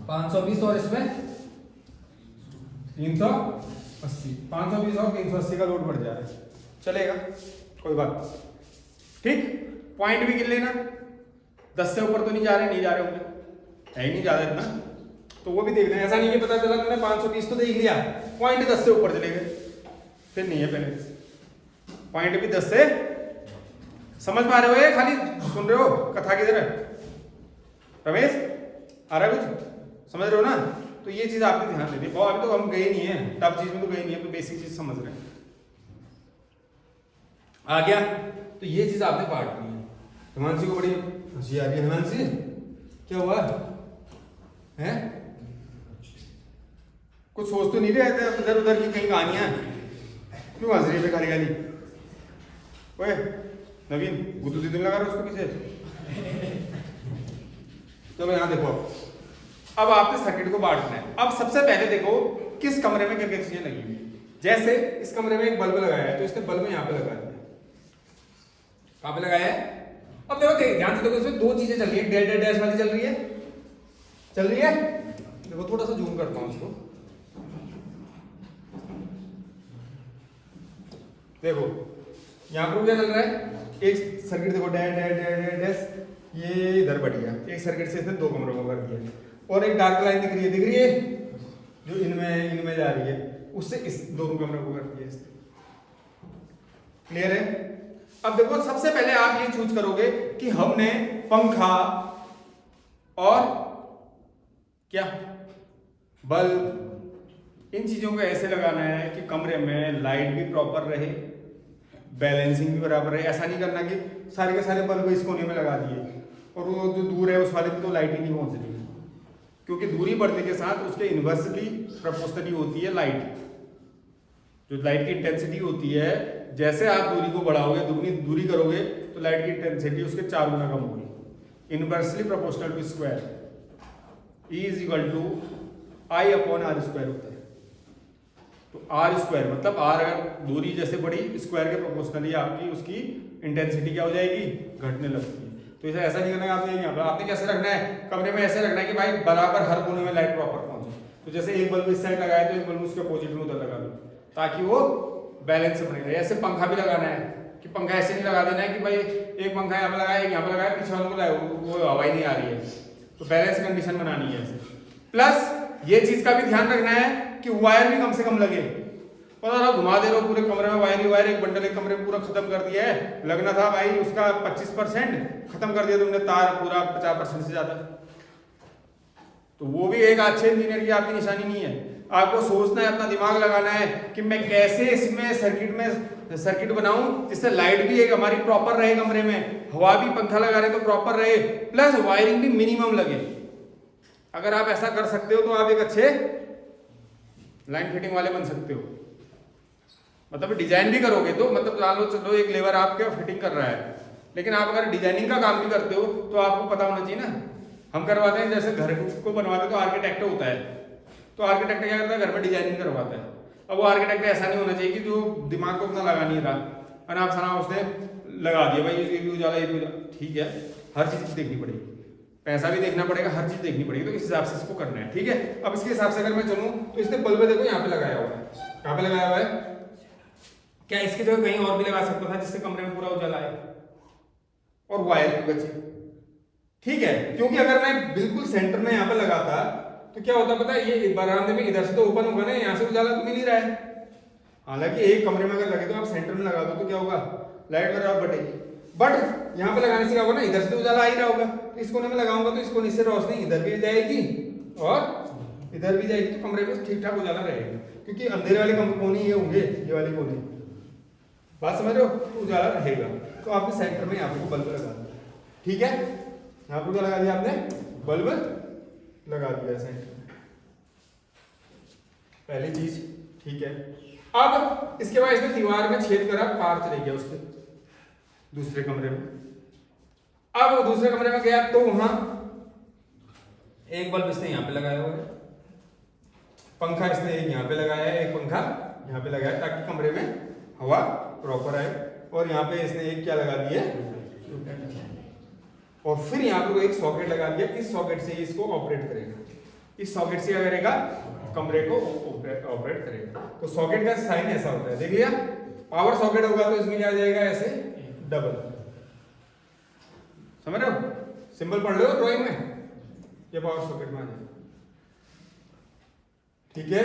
520 और इसमें 380। 520 और 380 का लोड बढ़ जा रहा है, चलेगा कोई बात। ठीक, पॉइंट भी गिन लेना, 10 से ऊपर तो नहीं जा रहे होंगे, है ही नहीं ज्यादा इतना, तो वो भी देख लेना। ऐसा नहीं कि पता चला तुमने 520 तो देख लिया, पॉइंट 10 से ऊपर चले गए, फिर नहीं है बैलेंस। पॉइंट भी 10 से, समझ पा रहे हो, ये खाली सुन रहे हो कथा किधर है? रमेश आ रहा है कुछ, समझ रहे हो ना? तो ये चीज आपने ध्यान देनी। और अभी तो हम गए नहीं है, टफ चीज में तो गए नहीं है, तो बेसिक चीज समझ रहे हैं। आ गया, तो ये चीज आपने पार्ट की है। हिमांशी को बड़ी हंसी आ रही है। हिमांशी क्या हुआ है? कुछ सोच तो नहीं रहे थे इधर उधर की कहीं कहानियां, क्यों हंस रही है खाली खाली? ओए नवीन, गुद्दू दीदी लगा रहा उसको पीछे। चलो यहाँ देखो, अब आपने सर्किट को बांटना है। अब सबसे पहले देखो किस कमरे में क्या क्या चीजें लगी हुई। जैसे इस कमरे में एक बल्ब लगाया है, तो इसने बल्ब यहाँ पे लगा दिया। कहाँ पे लगाया है? अब देखो ध्यान से देखो, इसमें 2 चीजें चल रही है, डेड डैश वाली चल रही है। देखो थोड़ा सा जूम करता हूँ इसको, देखो यहाँ पर क्या चल रहा है, एक सर्किट देखो डैश, ये इधर बढ़ गया, एक सर्किट से इसने 2 कमरों को कर दिया, और एक डार्क लाइन दिख रही है जो इनमें जा रही है, उससे इस दोनों कमरे को कर दिया इसने। क्लियर है? अब देखो सबसे पहले आप ये चूज करोगे कि हमने पंखा और क्या बल्ब इन चीजों को ऐसे लगाना है कि कमरे में लाइट भी प्रॉपर रहे, बैलेंसिंग भी बराबर रहे। ऐसा नहीं करना कि सारे के सारे बल्ब इस कोने में लगा दिए और वो जो दूर है उस वाले पे तो लाइट ही नहीं पहुंच रही, क्योंकि दूरी बढ़ने के साथ उसके इन्वर्सली प्रोपोर्शनली होती है लाइट। जो लाइट की इंटेंसिटी होती है, जैसे आप दूरी को बढ़ाओगे, दुगनी दूरी करोगे तो लाइट की इंटेंसिटी उसके 4 गुना कम होगी। Inversely proportional to square, E is equal to I upon R square होता है। तो आर स्क्वायर मतलब आर अगर दूरी जैसे बढ़ी, स्क्वायर के प्रोपोर्शनली आपकी उसकी इंटेंसिटी क्या हो जाएगी, घटने लगती है। तो इसे ऐसा नहीं करना है आपने यहाँ पर, आपने कैसे रखना है कमरे में, ऐसे रखना है कि भाई बराबर हर कोने में लाइट प्रॉपर पहुंचे। तो जैसे एक बल्ब इस साइड लगाया तो एक बल्ब उसके अपोजिट में उधर लगा दो, ताकि वो बैलेंस बने रहे। ऐसे पंखा भी लगाना है कि पंखा ऐसे नहीं लगा देना है कि भाई एक पंखा यहाँ पे लगाया, एक यहाँ पे लगाया, पीछे वालों को लगाया, वो हवा ही नहीं आ रही है। तो बैलेंस कंडीशन बनानी है ऐसे। प्लस ये चीज का भी ध्यान रखना है कि वायर भी कम से कम लगे। पता ना घुमा दे रहे हो पूरे कमरे में वायर ही वायर, एक बंडल एक कमरे में पूरा खत्म कर दिया है, लगना था भाई उसका 25%, खत्म कर दिया तुमने तार पूरा 50% से ज्यादा। तो वो भी एक अच्छे इंजीनियर की आपकी निशानी नहीं है। आपको सोचना है, अपना दिमाग लगाना है कि मैं कैसे इसमें सर्किट बनाऊं जिससे लाइट भी एक हमारी प्रॉपर रहे कमरे में, हवा भी पंखा लगा रहे तो प्रॉपर रहे, प्लस वायरिंग भी मिनिमम लगे। अगर आप ऐसा कर सकते हो तो आप एक अच्छे लाइन फिटिंग वाले बन सकते हो। मतलब डिजाइन भी करोगे तो मतलब मान लो चलो एक लेबर आपके फिटिंग कर रहा है, लेकिन आप अगर डिजाइनिंग का काम भी करते हो तो आपको पता होना चाहिए ना। हम करवाते हैं जैसे घर को बनवाते हैं तो आर्किटेक्ट होता है, तो आर्किटेक्ट क्या करता है, घर में डिजाइनिंग करवाता है। अब वो आर्किटेक्ट ऐसा नहीं होना चाहिए कि जो दिमाग को अपना लगा नहीं रहा, अनाप शनाप उसने लगा दिया भाई ये भी उजाला ये भी उजाला। ठीक है, हर चीज देखनी पड़ेगी, पैसा भी देखना पड़ेगा, हर चीज देखनी पड़ेगी, तो इस हिसाब से इसको करना है। ठीक है, अब इसके हिसाब से अगर मैं चलूं तो इसने बल्ब देखो यहाँ पे लगाया हुआ है, कहाँ पे लगाया हुआ है, क्या इसकी जगह कहीं और भी लगा सकता था जिससे कमरे में पूरा उजाला आए और वायर भी बचे। ठीक है, क्योंकि अगर मैं बिल्कुल सेंटर में यहाँ पे लगाता तो क्या होता पता है, ये बरामदे में इधर से तो ओपन होगा ना, यहाँ से उजाला तो मिल ही रहा है। हालांकि एक कमरे में अगर लगे तो आप सेंटर में लगा दो तो क्या होगा, लाइट बराबर बढ़ेगी। बट यहाँ पे लगाने से क्या होगा ना, इधर से तो उजाला आ ही रहा होगा, तो इस कोने में लगाऊंगा तो इस कोने से रोशनी इधर भी जाएगी और इधर भी जाएगी, तो कमरे में ठीक ठाक उजाला रहेगा। क्योंकि अंधेरे वाले कोने ये होंगे, ये वाले कोने, बात समझ रहे हो, तो उजाला रहेगा। तो आपने सेंटर में यहाँ पे बल्ब लगा दिया। ठीक है, यहाँ पे क्या लगा दिया आपने, बल्ब लगा दिया सेंटर में, पहली चीज। ठीक है, अब इसके बाद इसने दीवार में छेद करा, पार चले गया उसके दूसरे कमरे में। अब दूसरे कमरे में गया तो वहां एक बल्ब इसने यहां पे लगाया हुआ है, पंखा इसने एक यहां पे लगाया है, एक पंखा यहां पे लगाया ताकि कमरे में हवा प्रॉपर आए। और यहाँ पे इसने एक क्या लगा दिया, और फिर यहाँ पे एक सॉकेट लगा दिया, इस सॉकेट से इसको ऑपरेट करेगा, इस सॉकेट से क्या करेगा, कमरे को ऑपरेट करेगा। तो सॉकेट का साइन ऐसा होता है, देख लिया, पावर सॉकेट होगा तो इसमें क्या आ जाएगा, ऐसे डबल। समझ रहे हो, सिंबल पढ़ लो ड्राइंग में, ये पावर सॉकेट में आ जाएगा। ठीक है,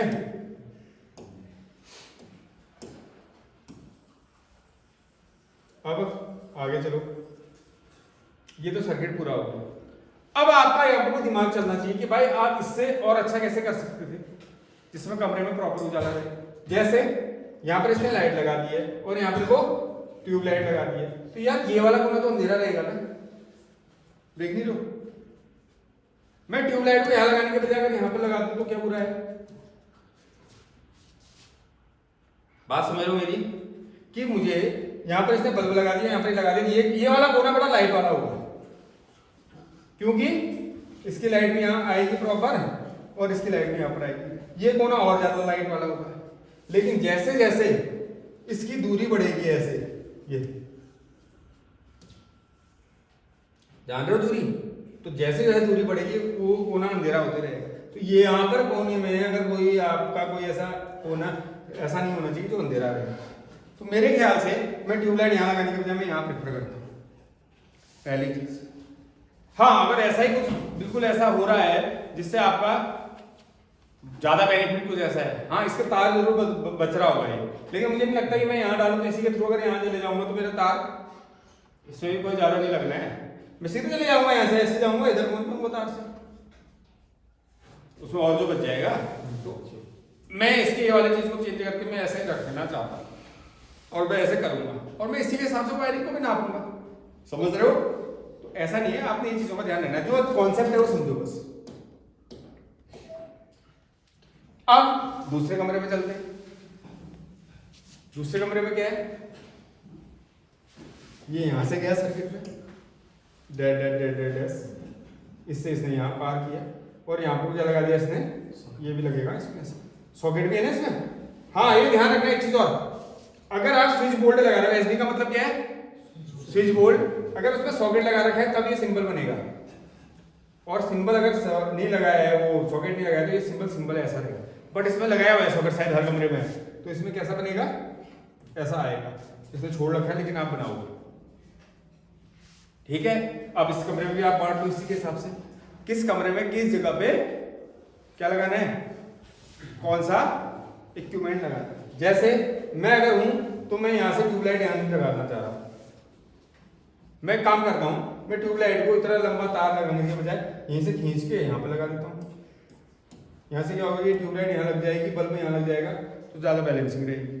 अब आगे चलो, ये तो सर्किट पूरा हो गया। अब आपका यहाँ पर दिमाग चलना चाहिए कि भाई आप इससे और अच्छा कैसे कर सकते थे जिसमें कमरे में प्रॉपर उजाला रहे। जैसे यहाँ पर इसने लाइट लगा दी है और यहाँ पर को ट्यूब लाइट लगा दी है, तो यार ये वाला कोना तो अंधेरा रहेगा ना, देख नहीं लो। मैं ट्यूब लाइट को यहाँ लगाने के बजाय अगर यहाँ पर लगा दूं तो क्या बुरा है, बात समझ रहे हो मेरी, कि मुझे यहाँ पर इसने बल्ब लगा दिया, यहाँ पर लगा दिया, ये वाला कोना बड़ा लाइट वाला होगा, क्योंकि इसकी लाइट भी यहाँ आएगी प्रॉपर और इसकी लाइट भी यहाँ पर आएगी, ये कोना और ज्यादा लाइट वाला होगा। लेकिन जैसे जैसे इसकी दूरी बढ़ेगी, ऐसे ये जान रहे हो दूरी, तो जैसे जैसे दूरी बढ़ेगी वो कोना अंधेरा होते रहेगा। तो ये यहाँ पर कोने में अगर कोई आपका कोई ऐसा कोना ऐसा नहीं होना चाहिए जो अंधेरा रहे। तो मेरे ख्याल से मैं ट्यूबलाइट यहाँ लगाने के बजाय मैं यहाँ प्रेफर करता हूँ, पहली चीज। हाँ, अगर ऐसा ही कुछ बिल्कुल ऐसा हो रहा है जिससे आपका ज्यादा बेनिफिट कुछ ऐसा है। हाँ, इसका तार जरूर बच रहा होगा ये, लेकिन मुझे नहीं लगता कि मैं यहाँ डालूं तो इसी के थ्रू अगर यहाँ चले जाऊंगा तो मेरा तार इसमें भी कोई ज्यादा नहीं लगना है। मैं सीधे चले जाऊंगा, यहाँ से ऐसे जाऊंगा, इधर घूमूंगा तार से, उसमें और जो बच जाएगा। तो मैं इसके ये वाली चीज को चेंज करके मैं ऐसे ही रखना चाहता हूँ और मैं ऐसे करूंगा और मैं इसी के हिसाब से वायरिंग को भी नापूंगा। समझ रहे हो? तो ऐसा नहीं है, आपने ये चीजों का ध्यान रखना है, जो कॉन्सेप्ट है वो समझो बस। अब दूसरे कमरे में चलते हैं। दूसरे कमरे में क्या है, ये यहां से गया सर्किट में, dead dead dead dead dash, इससे इसने यहाँ पार किया और यहाँ पर क्या लगा दिया इसने, ये भी लगेगा इसमें, सॉकेट भी है ना इसमें। हाँ, ये ध्यान रखना एक चीज और, अगर आप स्विच बोर्ड लगा रहे हो, एसडी का मतलब क्या है स्विच बोर्ड, अगर उसमें सॉकेट लगा रखा है तब ये सिंबल बनेगा, और सिंबल अगर नहीं लगाया है, वो सॉकेट नहीं लगाया तो ये सिंबल ऐसा रहेगा। बट इसमें लगाया हुआ है सॉकेट शायद हर कमरे में, तो इसमें कैसा बनेगा, ऐसा आएगा। इसने छोड़ रखा है लेकिन आप बनाओगे, ठीक है। अब इस कमरे में भी आप बांट लो इसी के हिसाब से, किस कमरे में किस जगह पे क्या लगाना है, कौन सा इक्विपमेंट लगाना है। जैसे मैं अगर हूं तो मैं यहां से ट्यूबलाइट यहां नहीं लगाना चाह रहा, मैं काम करता हूं, मैं ट्यूबलाइट को इतना लंबा तार लगाने के बजाय यहीं से खींच के यहां पे लगा देता हूं। यहां से क्या होगा, ये ट्यूबलाइट यहां लग जाएगी, बल्ब यहां लग जाएगा, तो ज्यादा बैलेंसिंग रहेगी।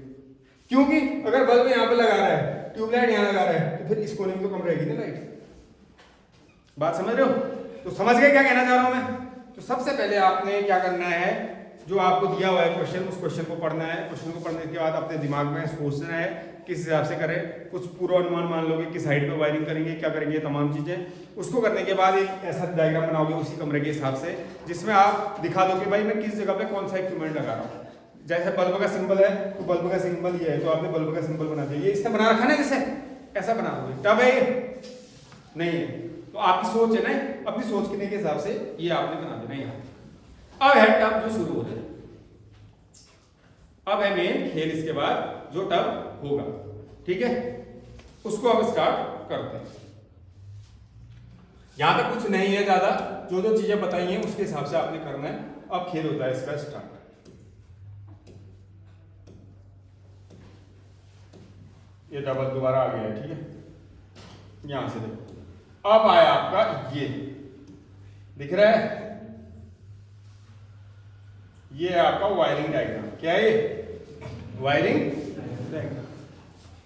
क्योंकि अगर बल्ब यहां पे लगा रहा है, ट्यूबलाइट यहां लगा रहा है, तो फिर इस कोने में तो कम रहेगी ना लाइट। बात समझ रहे हो? तो समझ गए क्या कहना चाह रहा हूं मैं? तो सबसे पहले आपने क्या करना है, जो आपको दिया हुआ है क्वेश्चन, उस क्वेश्चन को पढ़ना है। क्वेश्चन को पढ़ने के बाद अपने दिमाग में सोचना है किस हिसाब से करें, कुछ पूर्वानुमान मान लोगे किस हाइट पे वायरिंग करेंगे, क्या करेंगे, तमाम चीजें। उसको करने के बाद एक ऐसा डायग्राम बनाओगे उसी कमरे के हिसाब से, जिसमें आप दिखा दो कि भाई मैं किस जगह पे कौन सा इक्विपमेंट लगा रहा हूँ। जैसे बल्ब का सिंबल है तो बल्ब का सिंबल ये है, तो आपने बल्ब का सिंबल बना दिया, ये इसने बना रखा ना, जैसे ऐसा बना दोगे। टब है ये नहीं है, तो आपकी सोच है ना, अपनी सोच के हिसाब से ये आपने बना देना यहाँ। अब है टब जो शुरू हो जाए, अब है मेन खेल, इसके बाद जो टब होगा, ठीक है, उसको अब स्टार्ट करते हैं। यहां तक कुछ नहीं है ज्यादा, जो जो चीजें बताई हैं उसके हिसाब से आपने करना है। अब खेल होता है इसका स्टार्ट। ये डबल दोबारा आ गया है, ठीक है। यहां से देखो, अब आया आपका ये दिख रहा है, ये है आपका वायरिंग डायग्राम। क्या है ये? Wiring diagram.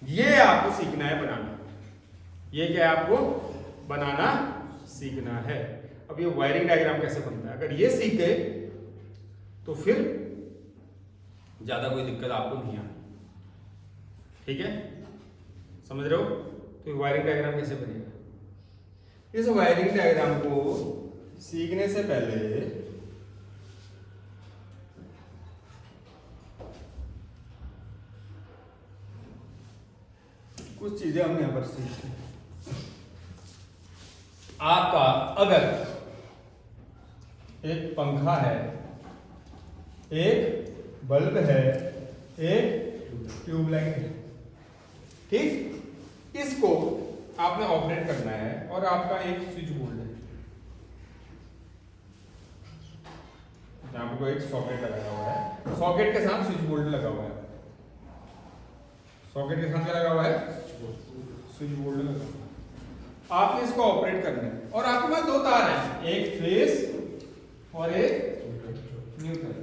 ये आपको सीखना है बनाना, ये क्या है आपको बनाना सीखना है। अब ये वायरिंग डायग्राम कैसे बनता है, अगर ये सीख गए तो फिर ज्यादा कोई दिक्कत आपको नहीं आती, ठीक है, समझ रहे हो? तो वायरिंग डायग्राम कैसे बनेगा, इस वायरिंग डायग्राम को सीखने से पहले कुछ चीजें हम यहां पर सीखते हैं। आपका अगर एक पंखा है, एक बल्ब है, एक ट्यूबलाइट है, ठीक, इसको आपने ऑपरेट करना है और आपका एक स्विच बोर्ड है, यहां पर एक सॉकेट लगाया हुआ है, सॉकेट के साथ स्विच बोर्ड लगा हुआ है, सॉकेट के साथ क्या लगा हुआ है, स्विच बोर्ड लगा हुआ है। आपने इसको ऑपरेट करना है और आपके पास दो तार हैं, एक फेस और एक न्यूट्रल।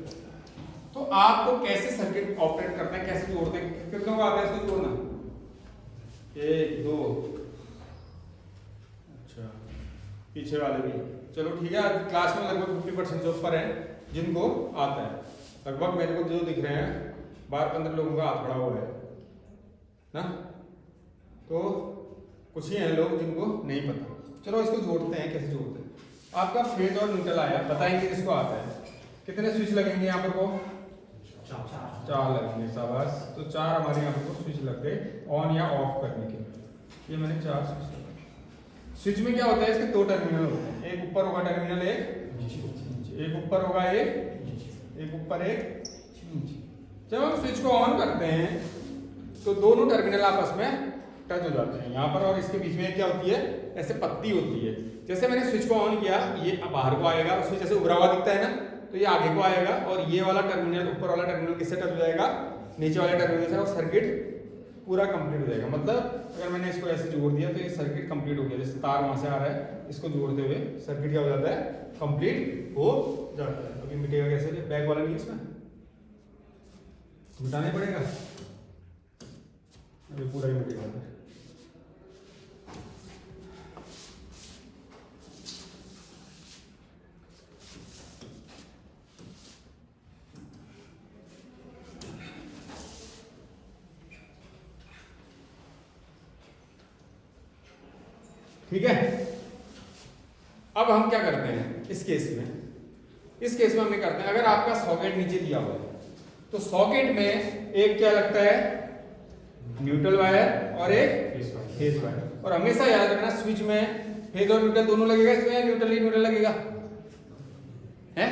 तो आपको कैसे सर्किट ऑपरेट करना है, कैसे जोड़ते हैं, कितनों को आता है इसको जोड़ना, एक दो, अच्छा पीछे वाले भी, चलो ठीक है। क्लास में लगभग 50% जो ऊपर है जिनको आता है, लगभग मेरे को जो दिख रहे हैं 12-15 लोगों का हाथ पड़ा हुआ है ना, तो कुछ ही हैं लोग जिनको नहीं पता। चलो इसको जोड़ते हैं, कैसे जोड़ते हैं। आपका फेज और न्यूट्रल आया, बताएंगे जिसको आता है, कितने स्विच लगेंगे यहाँ पर को, चार लगेंगे, शाबाश। तो 4 हमारे यहाँ पर को स्विच लग गए ऑन या ऑफ करने के। ये मैंने 4 स्विच लगा। स्विच में क्या होता है, इसके 2 टर्मिनल होते हैं, एक ऊपर होगा टर्मिनल, एक ऊपर होगा, एक ऊपर एक नीचे। जब हम स्विच को ऑन करते हैं तो दोनों टर्मिनल आपस में टच हो जाते हैं यहाँ पर, और इसके बीच में क्या होती है, ऐसे पत्ती होती है। जैसे मैंने स्विच को ऑन किया, ये बाहर को आएगा, उसमें जैसे उभरा हुआ दिखता है ना, तो ये आगे को आएगा और ये वाला टर्मिनल, ऊपर वाला टर्मिनल किससे टच हो जाएगा, नीचे वाले टर्मिनल से, और सर्किट पूरा कंप्लीट हो जाएगा। मतलब अगर मैंने इसको ऐसे जोड़ दिया तो ये सर्किट कंप्लीट हो गया। जैसे तार वहां से आ रहा है, इसको जोड़ते हुए सर्किट क्या हो जाता है, कंप्लीट हो जाता है। अभी मिटेगा कैसे, बैक वाला नहीं इसमें मिटाना पड़ेगा, अभी पूरा ही मिटेगा। ठीक है, अब हम क्या करते हैं इस केस में, इस केस में हम करते हैं, अगर आपका सॉकेट नीचे दिया हुआ है तो सॉकेट में एक क्या लगता है, न्यूट्रल वायर और एक फेज वायर। और हमेशा याद रखना स्विच में फेज और न्यूट्रल दोनों लगेगा, इसमें न्यूट्रल ही न्यूट्रल लगेगा, है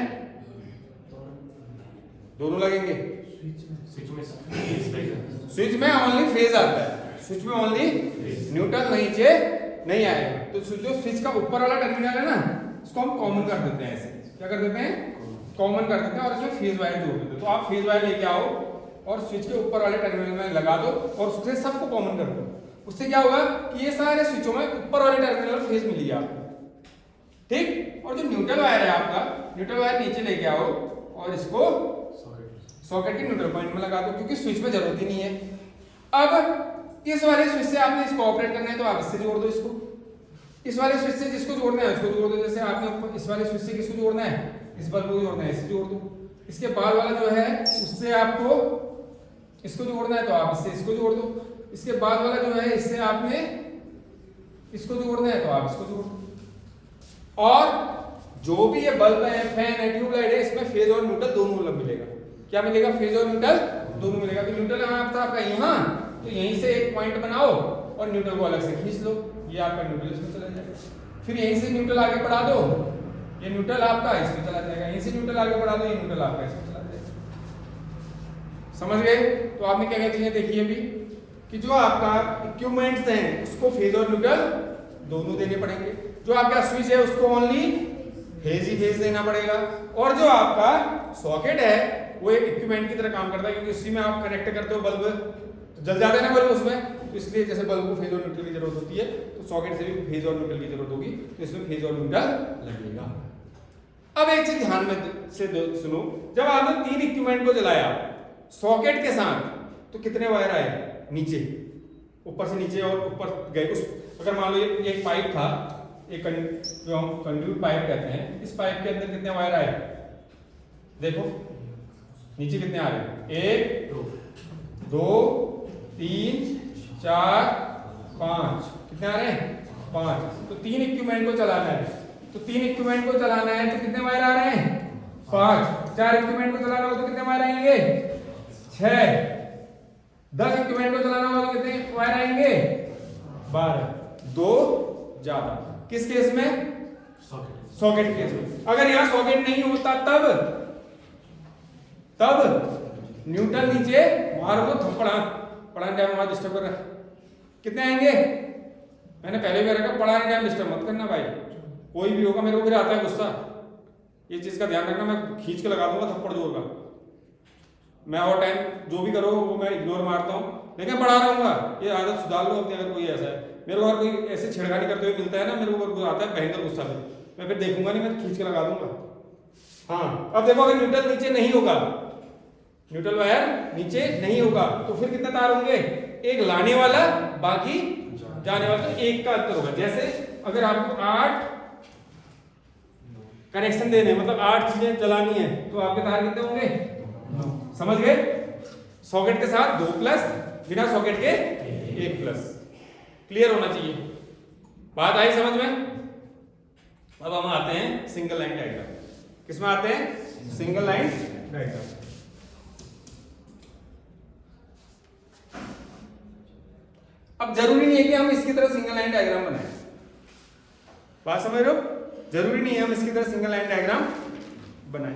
दोनों लगेंगे। स्विच में ओनली फेज आता है, स्विच में ओनली न्यूट्रल नीचे नहीं आएगा। तो जो स्विच का ऊपर वाला टर्मिनल है ना, इसको हम कॉमन कर देते हैं। ऐसे क्या कर देते हैं, कॉमन कर देते हैं और इसमें फेज वायर जोड़ देते हैं। तो आप फेज वायर लेके आओ और स्विच के ऊपर वाले टर्मिनल में लगा दो और उससे सबको कॉमन कर दो। उससे क्या होगा कि ये सारे स्विचों में ऊपर वाले टर्मिनल फेज मिल गया आपको, ठीक। और जो न्यूट्रल वायर है आपका, न्यूट्रल वायर नीचे लेके आओ और इसको सॉकेट के न्यूट्रल पॉइंट में लगा दो, क्योंकि स्विच में जरूरत ही नहीं है। अब इस वाले स्विच से आपने इसको ऑपरेट करना है तो आप इससे जोड़ दो इसको, इस वाले स्विच से जिसको जोड़ना है उसको जोड़ दो। जैसे आपने इस वाले स्विच से किसको जोड़ना है, इस बल्ब को जोड़ना है, इससे जोड़ दो। इसके बाद वाला जो है उससे आपको इसको जोड़ना है तो आप इससे इसको जोड़ दो। इसके बाद वाला जो है इससे आपने इसको जोड़ना है तो आप इसको जोड़ दो। और जो भी ये बल्ब है, फैन है, ट्यूबलाइट है, इसमें फेज और न्यूट्रल दोनों मिलेगा। क्या मिलेगा, फेज और न्यूट्रल दोनों मिलेगा। तो न्यूट्रल आपका यहाँ, तो यहीं से एक पॉइंट बनाओ और न्यूट्रल को अलग से खींच लो, ये आपका न्यूट्रल इसमें चला जाएगा। फिर यहीं से न्यूट्रल आगे बढ़ा दो, ये न्यूट्रल आपका इसमें चला जाएगा। यहीं से न्यूट्रल आगे बढ़ा दो, ये न्यूट्रल आपका इसमें चला जाएगा। समझ गए। तो आपने क्या क्या चीजें देखी अभी कि जो आपका इक्विपमेंट्स हैं उसको फेज और न्यूट्रल दोनों देने पड़ेंगे। जो आपका स्विच है उसको ओनली फेज ही फेज देना पड़ेगा। और जो आपका सॉकेट है वो एक इक्विपमेंट की तरह काम करता है, क्योंकि उसी में आप कनेक्ट करते हो बल्ब, तो जल जाते हैं ना बल्ब उसमें, तो इसलिए जैसे बल्ब को फेज और न्यूट्रल की जरूरत होती है तो सॉकेट से भी फेज और न्यूट्रल की जरूरत होगी, तो इसमें फेज और न्यूट्रल लगेगा। अब एक चीज ध्यान में से सुनो, जब आपने 3 इक्विपमेंट को जलाया सॉकेट के साथ तो कितने वायर आए नीचे, ऊपर से नीचे और ऊपर गए। उस अगर मान लो एक पाइप था, एक जो हम कंड्यूट पाइप कहते हैं, इस पाइप के अंदर कितने वायर आए, देखो नीचे कितने आ रहे हैं, 1 2 3 4 5, कितने आ रहे हैं 5। तो 3 इक्विपमेंट को चलाना है, तो 3 इक्विपमेंट को चलाना है तो कितने वायर आ रहे हैं 5। 4 इक्विपमेंट को चलाना हो तो कितने वायर आएंगे 6। 10 इक्विपमेंट को चलाना हो तो कितने वायर आएंगे 12। 2 ज्यादा, किस केस में, सॉकेट केस में। अगर यहां सॉकेट नहीं होता तब न्यूट्रल नीचे मारो तो थप्पड़ा पढ़ाने टाइम वहां डिस्टर्ब कर रहा है, कितने आएंगे, मैंने पहले भी रखा पढ़ाने टाइम डिस्टर्ब मत करना भाई, कोई भी होगा। मेरे को फिर आता है गुस्सा, ये चीज का ध्यान रखना, मैं खींच के लगा दूंगा थप्पड़ जोर का। मैं और टाइम जो भी करो वो मैं इग्नोर मारता हूँ, लेकिन पढ़ा रहूंगा। ये आदत सुधार लो अपने, अगर कोई ऐसा है मेरे को और कोई ऐसे छेड़खानी करते हुए मिलता है ना, मेरे को आता है भयंकर गुस्सा में, मैं फिर देखूंगा नहीं, मैं खींच के लगा दूंगा। हाँ, अब देखो अगर न्यूट्रल नीचे नहीं होगा, न्यूट्रल वायर नीचे नहीं होगा तो फिर कितने तार होंगे, एक लाने वाला बाकी जाने वाला, तो एक का अंतर होगा। जैसे अगर आपको 8 कनेक्शन देने, मतलब 8 चीजें चलानी है तो आपके तार कितने होंगे, समझ गए। सॉकेट के साथ 2 प्लस, बिना सॉकेट के 1 प्लस, क्लियर होना चाहिए, बात आई समझ में। अब हम आते हैं सिंगल लाइन डायग्राम। किसमें आते हैं, सिंगल लाइन डायग्राम। अब जरूरी नहीं है कि हम इसकी तरह सिंगल लाइन डायग्राम बनाएं, बात समझ रहे हो, जरूरी नहीं है हम इसकी तरह सिंगल लाइन डायग्राम बनाएं।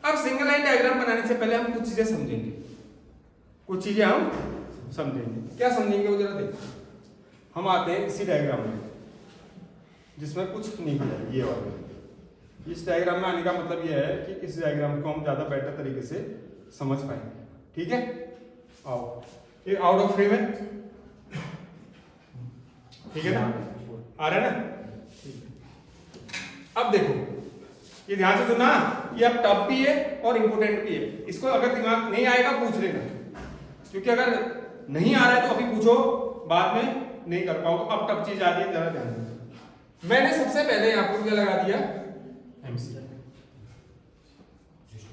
अब सिंगल लाइन डायग्राम बनाने से पहले हम कुछ चीजें समझेंगे, कुछ चीजें हम समझेंगे। क्या समझेंगे वो जरा देखो। हम आते हैं इसी डायग्राम में जिसमें कुछ नहीं किया, ये वाला इस डायग्राम में आने का मतलब यह है कि इस डायग्राम को हम ज्यादा बेटर तरीके से समझ पाएंगे। ठीक है, आओ ये आउट ऑफ फ्रेम है, ठीक है ना, आ रहा है ना। अब देखो ये ध्यान से सुनना, ये अब टफ भी है और इम्पोर्टेंट भी है। इसको अगर दिमाग नहीं आएगा पूछ लेना, क्योंकि अगर नहीं आ रहा है तो अभी पूछो, बाद में नहीं कर पाओगे। अब टफ चीज आ रही है, जरा ध्यान देना। मैंने सबसे पहले यहाँ पर क्या लगा दिया,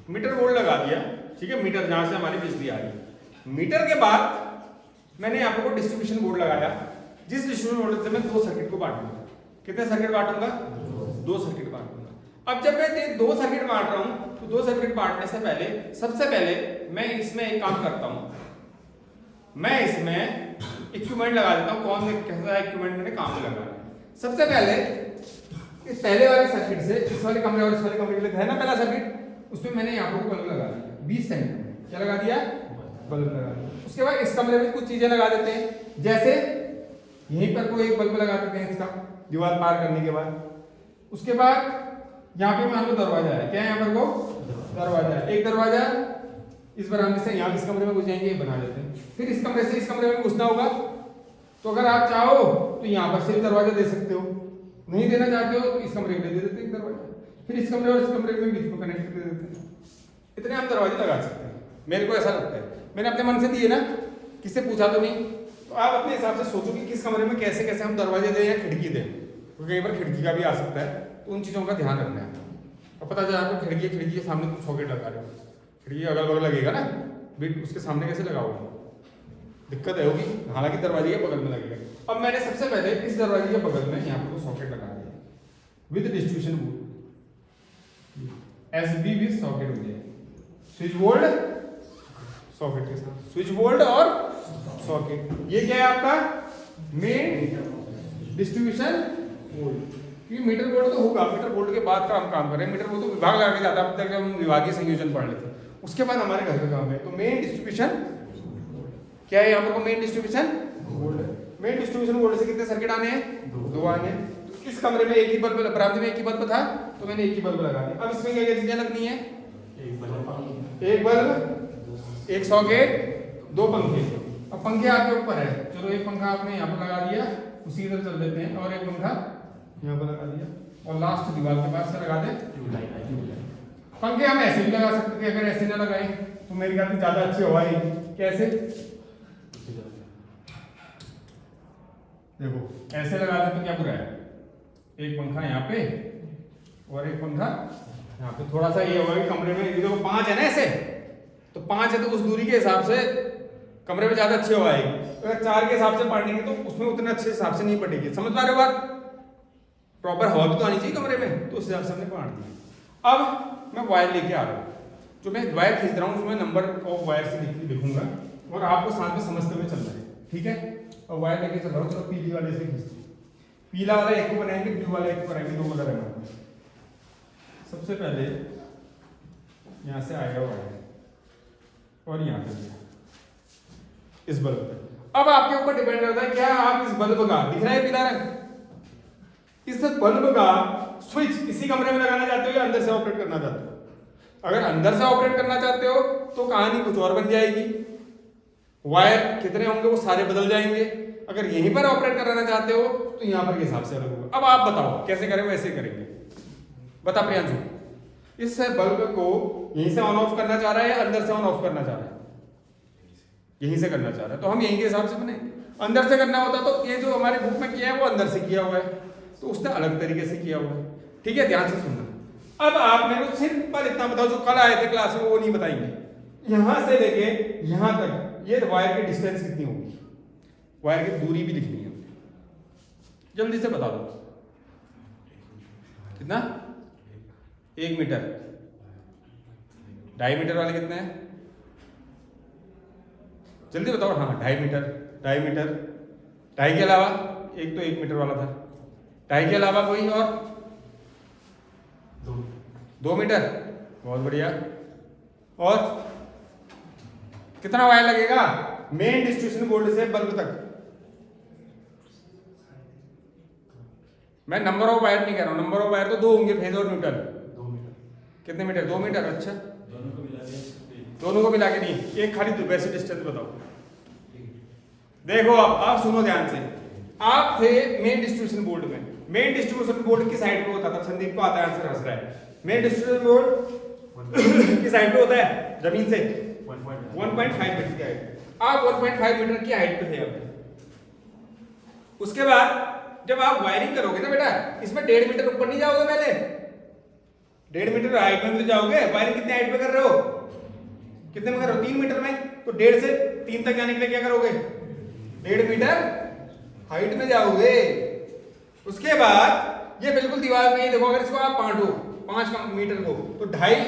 मीटर बोर्ड लगा दिया, ठीक है, मीटर जहां से हमारी बिजली आ रही है। मीटर के बाद मैंने यहाँ पर डिस्ट्रीब्यूशन बोर्ड लगाया, जिस डिस्ट्रीब्यूशन बोर्ड से मैं दो सर्किट को बांटूंगा। कितने सर्किट बांटूंगा? दो सर्किट बांटूंगा। अब जब मैं दो सर्किट बांट रहा हूं तो दो सर्किट बांटने से पहले सबसे पहले मैं इसमें एक काम करता हूं, मैं इसमें इक्विपमेंट लगा देता हूं। कौन कैसा इक्विपमेंट मैंने काम में लगाना है? सबसे पहले इस पहले वाले सर्किट से इस वाले कमरे और इस वाले कमरे के लिए है ना पहला सर्किट, उसमें मैंने यहाँ पर बल्ब लगा दिया 20 सेंटीमीटर में। क्या लगा दिया? बल्ब लगा दिया। उसके बाद इस कमरे में कुछ चीजें लगा देते हैं, जैसे यहीं पर कोई एक बल्ब लगा देते हैं इसका, दीवार पार करने के बाद। उसके बाद यहाँ पे मान लो दरवाजा है, क्या है यहाँ पर को दरवाजा है, एक दरवाजा इस बरामदे से यहाँ इस कमरे में घुस जाएंगे, ये बना देते हैं। फिर इस कमरे से इस कमरे में घुसना होगा, तो अगर आप चाहो तो यहाँ पर से दरवाजा दे सकते हो, नहीं देना चाहते हो तो इस कमरे में दे देते हैं दरवाजा, फिर इस कमरे और इस कमरे में बीच में कनेक्ट कर देते हैं। इतने हम दरवाजे लगा सकते हैं, मेरे को ऐसा लगता है। मैंने अपने मन से दिए ना, किससे पूछा तो नहीं, तो आप अपने हिसाब से सोचो कि किस कमरे में कैसे कैसे हम दरवाजे दें या खिड़की दें, क्योंकि कई बार खिड़की का भी आ सकता है, तो उन चीज़ों का ध्यान रखना है। और पता चला आपको खिड़की के सामने तुम सॉकेट लगा रहे हो, खिड़की अगल बगल लगेगा ना, बिट उसके सामने कैसे लगाओगे, दिक्कत है होगी। हालांकि दरवाजे के बगल में लगेगा। अब मैंने सबसे पहले इस दरवाजे के बगल में यहाँ पर सॉकेट लगा दिया with distribution board, SB with socket हो जाए, स्विच बोर्ड सॉकेट के साथ, स्विच बोर्ड और सॉकेट। ये क्या है आपका मेन डिस्ट्रीब्यूशन बोर्ड। क्योंकि मीटर बोर्ड तो होगा, मीटर बोर्ड के बाद का हम काम कर रहे हैं। मीटर बोर्ड तो विभाग लगा के जाता है, अब तक हम विभागीय संयोजन पढ़ लेते, उसके बाद हमारे घर का काम है। तो मेन डिस्ट्रीब्यूशन क्या है यहाँ पर? मेन डिस्ट्रीब्यूशन बोर्ड है। मेन डिस्ट्रीब्यूशन बोर्ड से कितने सर्किट आने हैं? दो आने हैं। तो इस कमरे में एक ही बल्ब, बरामदे में एक ही बल्ब था, तो मैंने एक ही बल्ब लगा दिया। अब इसमें क्या क्या चीजें लगनी है? एक बल्ब, एक सॉकेट, दो पंखे। अब पंखे आपके ऊपर है, चलो एक पंखा आपने यहाँ पर लगा दिया, उसी इधर चल देते हैं, और एक पंखा यहाँ पर लगा दिया, और लास्ट दीवार के पास से लगा दे ट्यूबलाइट। पंखे हम ऐसे भी लगा सकते थे, अगर ऐसे ना लगाए तो मेरे ख्याल से ज्यादा अच्छी हवा है। कैसे? देखो ऐसे लगा दे तो क्या बुरा है, एक पंखा यहाँ पे और एक पंखा यहाँ पे। थोड़ा सा ये होगा कि कमरे में देखो 5 है ना ऐसे, तो 5 है तो उस दूरी के हिसाब से कमरे में ज्यादा अच्छी हवा आएगी। अगर 4 के हिसाब से पढ़ेंगे तो उसमें उतने अच्छे हिसाब से नहीं पड़ेगी। समझ पा रहे हो बात? प्रॉपर हवा भी तो आनी चाहिए कमरे में, तो उस हिसाब से हमने बांट दिया। अब मैं वायर लेके आ रहा हूँ, जो मैं वायर खींच रहा हूँ उसमें नंबर ऑफ वायर से लिखूंगा, और आपको साथ में समझते हुए चलना है, ठीक है। और वायर लेके चल रहा हूँ, चलो पीली वाले से खींचते हैं। पीला वाला एक को बनाएंगे, ब्लू वाला एक को बनाएंगे, दो वाला बनाएंगे। सबसे पहले यहाँ से आएगा वायर, और यहाँ पे इस बल्ब पे। अब आपके ऊपर डिपेंड करता है क्या आप इस बल्ब का, दिख रहा है पीला रंग, इस बल्ब का स्विच इसी कमरे में लगाना चाहते हो या अंदर से ऑपरेट करना चाहते हो? अगर अंदर से ऑपरेट करना चाहते हो तो कहानी कुछ और बन जाएगी, वायर कितने होंगे वो सारे बदल जाएंगे। अगर यहीं पर ऑपरेट कराना चाहते हो तो यहाँ पर के हिसाब से अलग होगा। अब आप बताओ कैसे करें? वैसे करेंगे। बता प्रियांशु, इस बल्ब को यहीं से ऑन ऑफ करना चाह रहा है या अंदर से ऑन ऑफ करना चाह रहा है? यहीं से करना चाह रहा है, तो हम यहीं के हिसाब से बनाएंगे। अंदर से करना होता तो ये जो हमारे बुक में किया है वो अंदर से किया हुआ है, तो उसने अलग तरीके से किया हुआ है, ठीक है। ध्यान से सुनना। अब आप मेरे को सिंपल इतना बताओ, जो कल आए थे क्लास में वो नहीं बताएंगे। यहां से लेके यहां तक ये वायर की डिस्टेंस कितनी होगी, वायर की दूरी भी लिखनी है, जल्दी से बता दो। कितना? 1 मीटर। 2.5 मीटर वाले कितने हैं? जल्दी बताओ। हाँ 2.5 मीटर, 2.5 मीटर, 2.5 के अलावा एक तो 1 मीटर वाला था, 2.5 के अलावा कोई और? 2 मीटर। बहुत बढ़िया। और कितना वायर लगेगा मेन डिस्ट्रीब्यूशन बोर्ड से बल्ब तक? मैं नंबर ऑफ वायर नहीं कह रहा हूं, नंबर ऑफ वायर तो 2 होंगे, फेज और न्यूट्रल। कितने मीटर? 2 मीटर। अच्छा, दोनों को मिला के नहीं, एक खाली वैसे डिस्टेंस बताओ। देखो अब आप सुनो ध्यान से। आप थे मेन डिस्ट्रीब्यूशन बोर्ड में। मेन डिस्ट्रीब्यूशन बोर्ड की साइड पे होता था, संदीप को आता है आंसर, हंस रहा है। मेन डिस्ट्रीब्यूशन बोर्ड की साइड पे होता है जमीन से 1.5 मीटर की हाइट। आप 1.5 मीटर की हाइट पे थे अब। उसके बाद जब आप वायरिंग करोगे ना बेटा, इसमें 1.5 मीटर ऊपर नहीं जाओगे, पहले 1.5 मीटर हाइट में तो जाओगे। वायरिंग कितने हाइट पे कर रहे हो? कितने में कर रहे हो? 3 मीटर में। तो 1.5 से 3 तक जाने के लिए क्या करोगे? 1.5 मीटर हाइट में जाओगे। उसके बाद ये बिल्कुल दीवार में, देखो अगर इसको आप बांटो 5 मीटर को, तो 2.5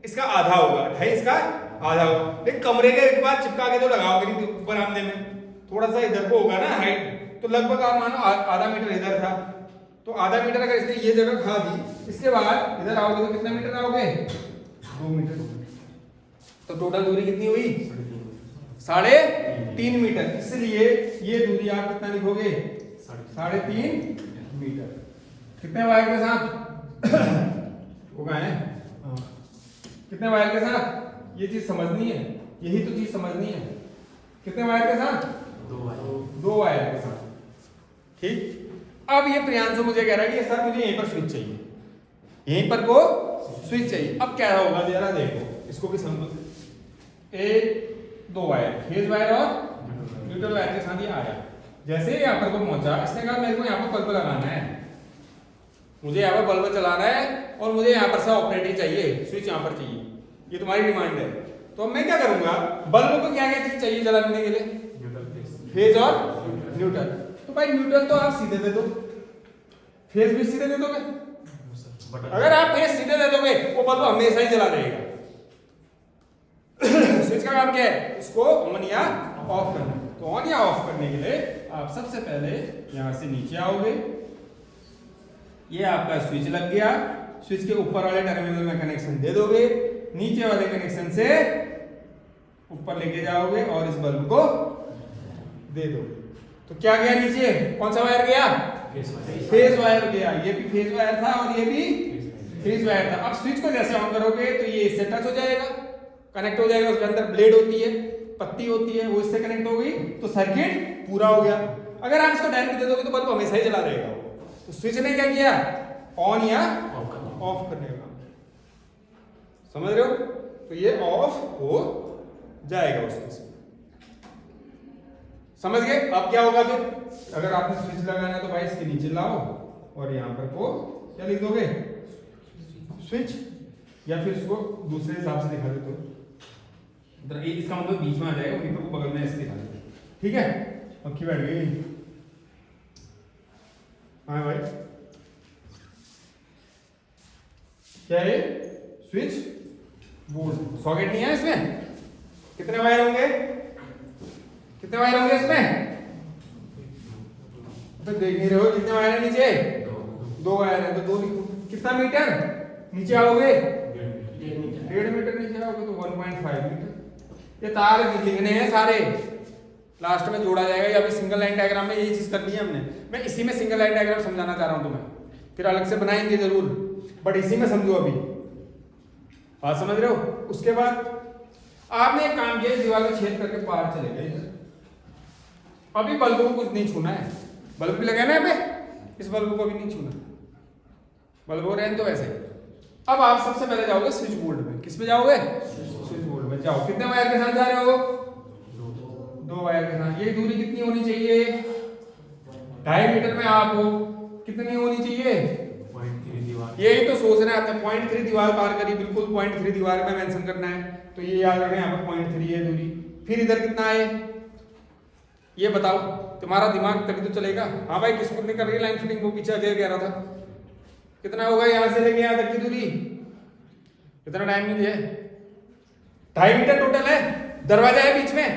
इसका आधा होगा, 2.5 इसका आधा होगा। लेकिन कमरे के एक बार चिपका के तो लगाओगे नहीं ऊपर आमने में, थोड़ा सा इधर को होगा ना हाइट, तो लगभग आप मानो आधा मीटर इधर था, तो आधा मीटर अगर इसने ये जगह खा दी, इसके बाद इधर आओगे तो कितना मीटर आओगे? 2 मीटर। तो टोटल दूरी कितनी हुई? 3.5 मीटर। इसलिए ये दूरी आप कितना लिखोगे? 3.5 मीटर। कितने वायर के साथ? वो कहाँ है? कितने वायर के साथ? ये चीज समझनी है, यही तो चीज समझनी है। कितने वायर के साथ? 2 वायर के साथ। ठीक। अब ये प्रियांशु मुझे कह रहा है कि सर मुझे यहीं पर स्विच चाहिए, यहीं पर को स्विच चाहिए। अब क्या होगा जरा देखो, इसको भी समझो। 2 वायर, फेज वायर और न्यूट्रल वायर के साथ ये आया। जैसे यहाँ पर को पहुंचा, इसने कहा मेरे को यहाँ पर बल्ब लगाना है, मुझे यहाँ पर बल्ब चलाना है और मुझे यहाँ पर से ऑपरेटिंग चाहिए, स्विच यहाँ पर चाहिए, ये तुम्हारी डिमांड है। तो अब मैं क्या करूंगा, बल्ब को क्या क्या चीज चाहिए जलाने के लिए? फेज और न्यूट्रल। तो भाई न्यूट्रल तो आप सीधे दे दो, फेज भी सीधे दे दोगे। अगर आप फेज सीधे दे दोगे वो बल्ब हमेशा ही जला रहेगा। स्विच का काम क्या है? उसको ऑन या ऑफ करना। तो ऑन या ऑफ करने के लिए आप सबसे पहले यहां से नीचे आओगे, ये आपका स्विच लग गया, स्विच के ऊपर वाले टर्मिनल में कनेक्शन दे दोगे, नीचे वाले कनेक्शन से ऊपर लेके जाओगे और इस बल्ब को दे दोगे। तो क्या गया नीचे? कौन सा वायर गया? फेज वायर गया। ये भी फेज वायर था और ये भी फेज वायर था। अब स्विच को जैसे ऑन करोगे तो ये इससे टच हो जाएगा, कनेक्ट हो जाएगा। उसके अंदर ब्लेड होती है, पत्ती होती है, वो इससे कनेक्ट हो गई तो सर्किट पूरा हो गया। अगर आप इसको डायरेक्ट दे दोगे तो बल्ब हमेशा ही जला रहेगा। तो स्विच ने क्या किया? ऑन या ऑफ करने का, समझ रहे हो? तो ये ऑफ हो जाएगा उसमें, समझ गए? अब क्या होगा फिर? अगर आपने स्विच लगाना है तो भाई इसके नीचे लाओ और यहाँ पर को क्या लिख दोगे? स्विच। या फिर इसको दूसरे हिसाब से दिखा देते हो, इसका मतलब बीच में आ जाएगा, वहीं पर को बगल में ऐसे दिखा देते। ठीक है, पक्की बैठ गई। हाँ भाई, क्या है? Switch board. सॉकेट नहीं है इसमें। कितने वायर होंगे? कितने वायर होंगे इसमें? तो देख नहीं रहे हो कितने वायर है नीचे? 2 वायर है, तो 2 लिखो। कितना मीटर नीचे आओगे? 1.5 मीटर नीचे आओगे तो 1.5 मीटर। ये तार लिखने हैं सारे, लास्ट में जोड़ा जाएगा। या फिर सिंगल लाइन डायग्राम में यही चीज करनी है हमने। मैं इसी में सिंगल लाइन डायग्राम समझाना चाह रहा हूं तुम्हें, फिर अलग से बनाएंगे जरूर, बट इसी में समझो अभी। बात समझ रहे हो? उसके बाद आपने एक काम किया, दीवार को छेद करके बाहर चले गए। अभी बल्ब को कुछ नहीं छूना है, बल्ब भी लगाना है पे, इस बल्ब को भी नहीं छूना, बल्ब को रहने दो ऐसे। अब आप सबसे पहले जाओगे स्विच बोर्ड में। किस में जाओगे? स्विच बोर्ड में जाओ। कितने वायर के साथ जा रहे हो? 2 वायर के साथ। ये दूरी कितनी होनी चाहिए? 2.5 मीटर में आप हो, कितनी होनी चाहिए? 0.3 दीवार। यही तो सोचना है आपने, 0.3 दीवार पार करी, बिल्कुल 0.3 दीवार में मेंशन करना है। तो ये याद रखना, यहाँ पर 0.3 है दूरी। फिर इधर कितना है ये बताओ, तुम्हारा दिमाग तभी तो चलेगा। हाँ भाई, किसको नहीं कर रही लाइन फिटिंग? वो पीछे आगे कह रहा था। कितना होगा यहाँ से लेके यहाँ तक की दूरी? कितना टाइम नहीं है? 2.5 मीटर टोटल है। दरवाजा है बीच में,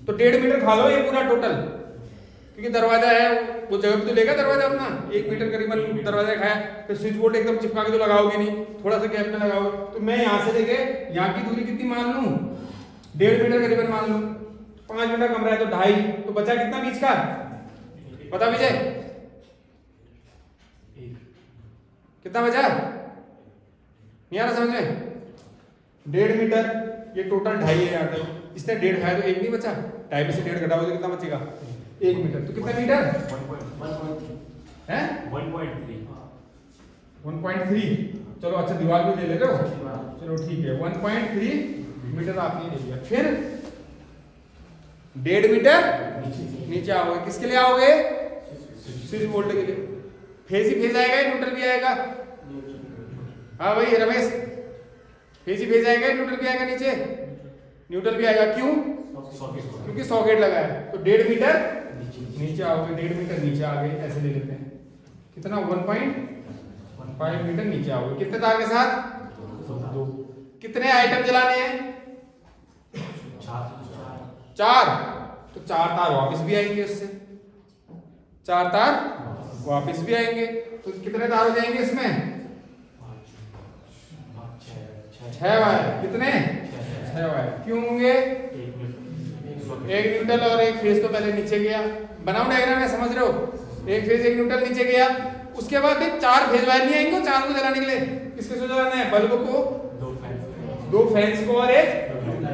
तो 1.5 मीटर खा लो ये पूरा टोटल, क्योंकि दरवाजा है, वो जगह भी तो लेगा दरवाजा अपना। 1 मीटर करीबन दरवाजा खाया। फिर स्विच बोर्ड एकदम चिपका के तो लगाओगे नहीं, थोड़ा सा गैप में लगाओगे। तो मैं यहाँ से लेके यहाँ की दूरी कितनी मान लूं? 1.5 मीटर करीबन मान लूं। 5 मीटर कम रहा है तो 2.5, तो बचा कितना बीच का? बता विजय, कितना बचा? नहीं आ रहा समझ में? 1.5 मीटर, ये टोटल 2.5 है यहाँ तक, इसने 1.5 है तो 1 नहीं बचा, 2.5 में से 1.5 घटाओगे तो कितना बचेगा? 1 मीटर। तो कितना मीटर है? 1.3। चलो अच्छा दीवार भी ले ले रहे हो, चलो ठीक है, 1.3 मीटर आपने ले लिया। फिर 1.5 मीटर नीचे आओगे, किसके लिए आओगे? स्विच बोल्ट के लिए। फेज ही फेज आएगा, न्यूट्रल भी आएगा। हाँ भाई रमेश, फेज ही फेज आएगा, न्यूट्रल भी आएगा, नीचे न्यूट्रल भी आएगा। क्यों? क्योंकि सॉकेट लगा है। तो 1.5 मीटर नीचे आओगे, 1.5 मीटर नीचे आ गए, ऐसे ले लेते हैं। कितना? 1.5 मीटर नीचे आओगे। कितने तार के साथ? 2। कितने आइटम जलाने हैं? 4। तो 4 तार वापस भी आएंगे उससे, 4 तार वापस भी आएंगे। तो कितने तार हो जाएंगे इसमें? 6 वायर। कितने? 6 वायर। क्यों होंगे? एक न्यूट्रल और एक फेज तो पहले नीचे गया। बनाओ डायग्राम में, समझ रहे हो? एक फेज एक न्यूट्रल नीचे गया, उसके बाद भी 4 फेज वायर नहीं आएंगे, 4 को जलाने के लिए। किसके से जलाना है? बल्ब को, 2 फैंस को और एक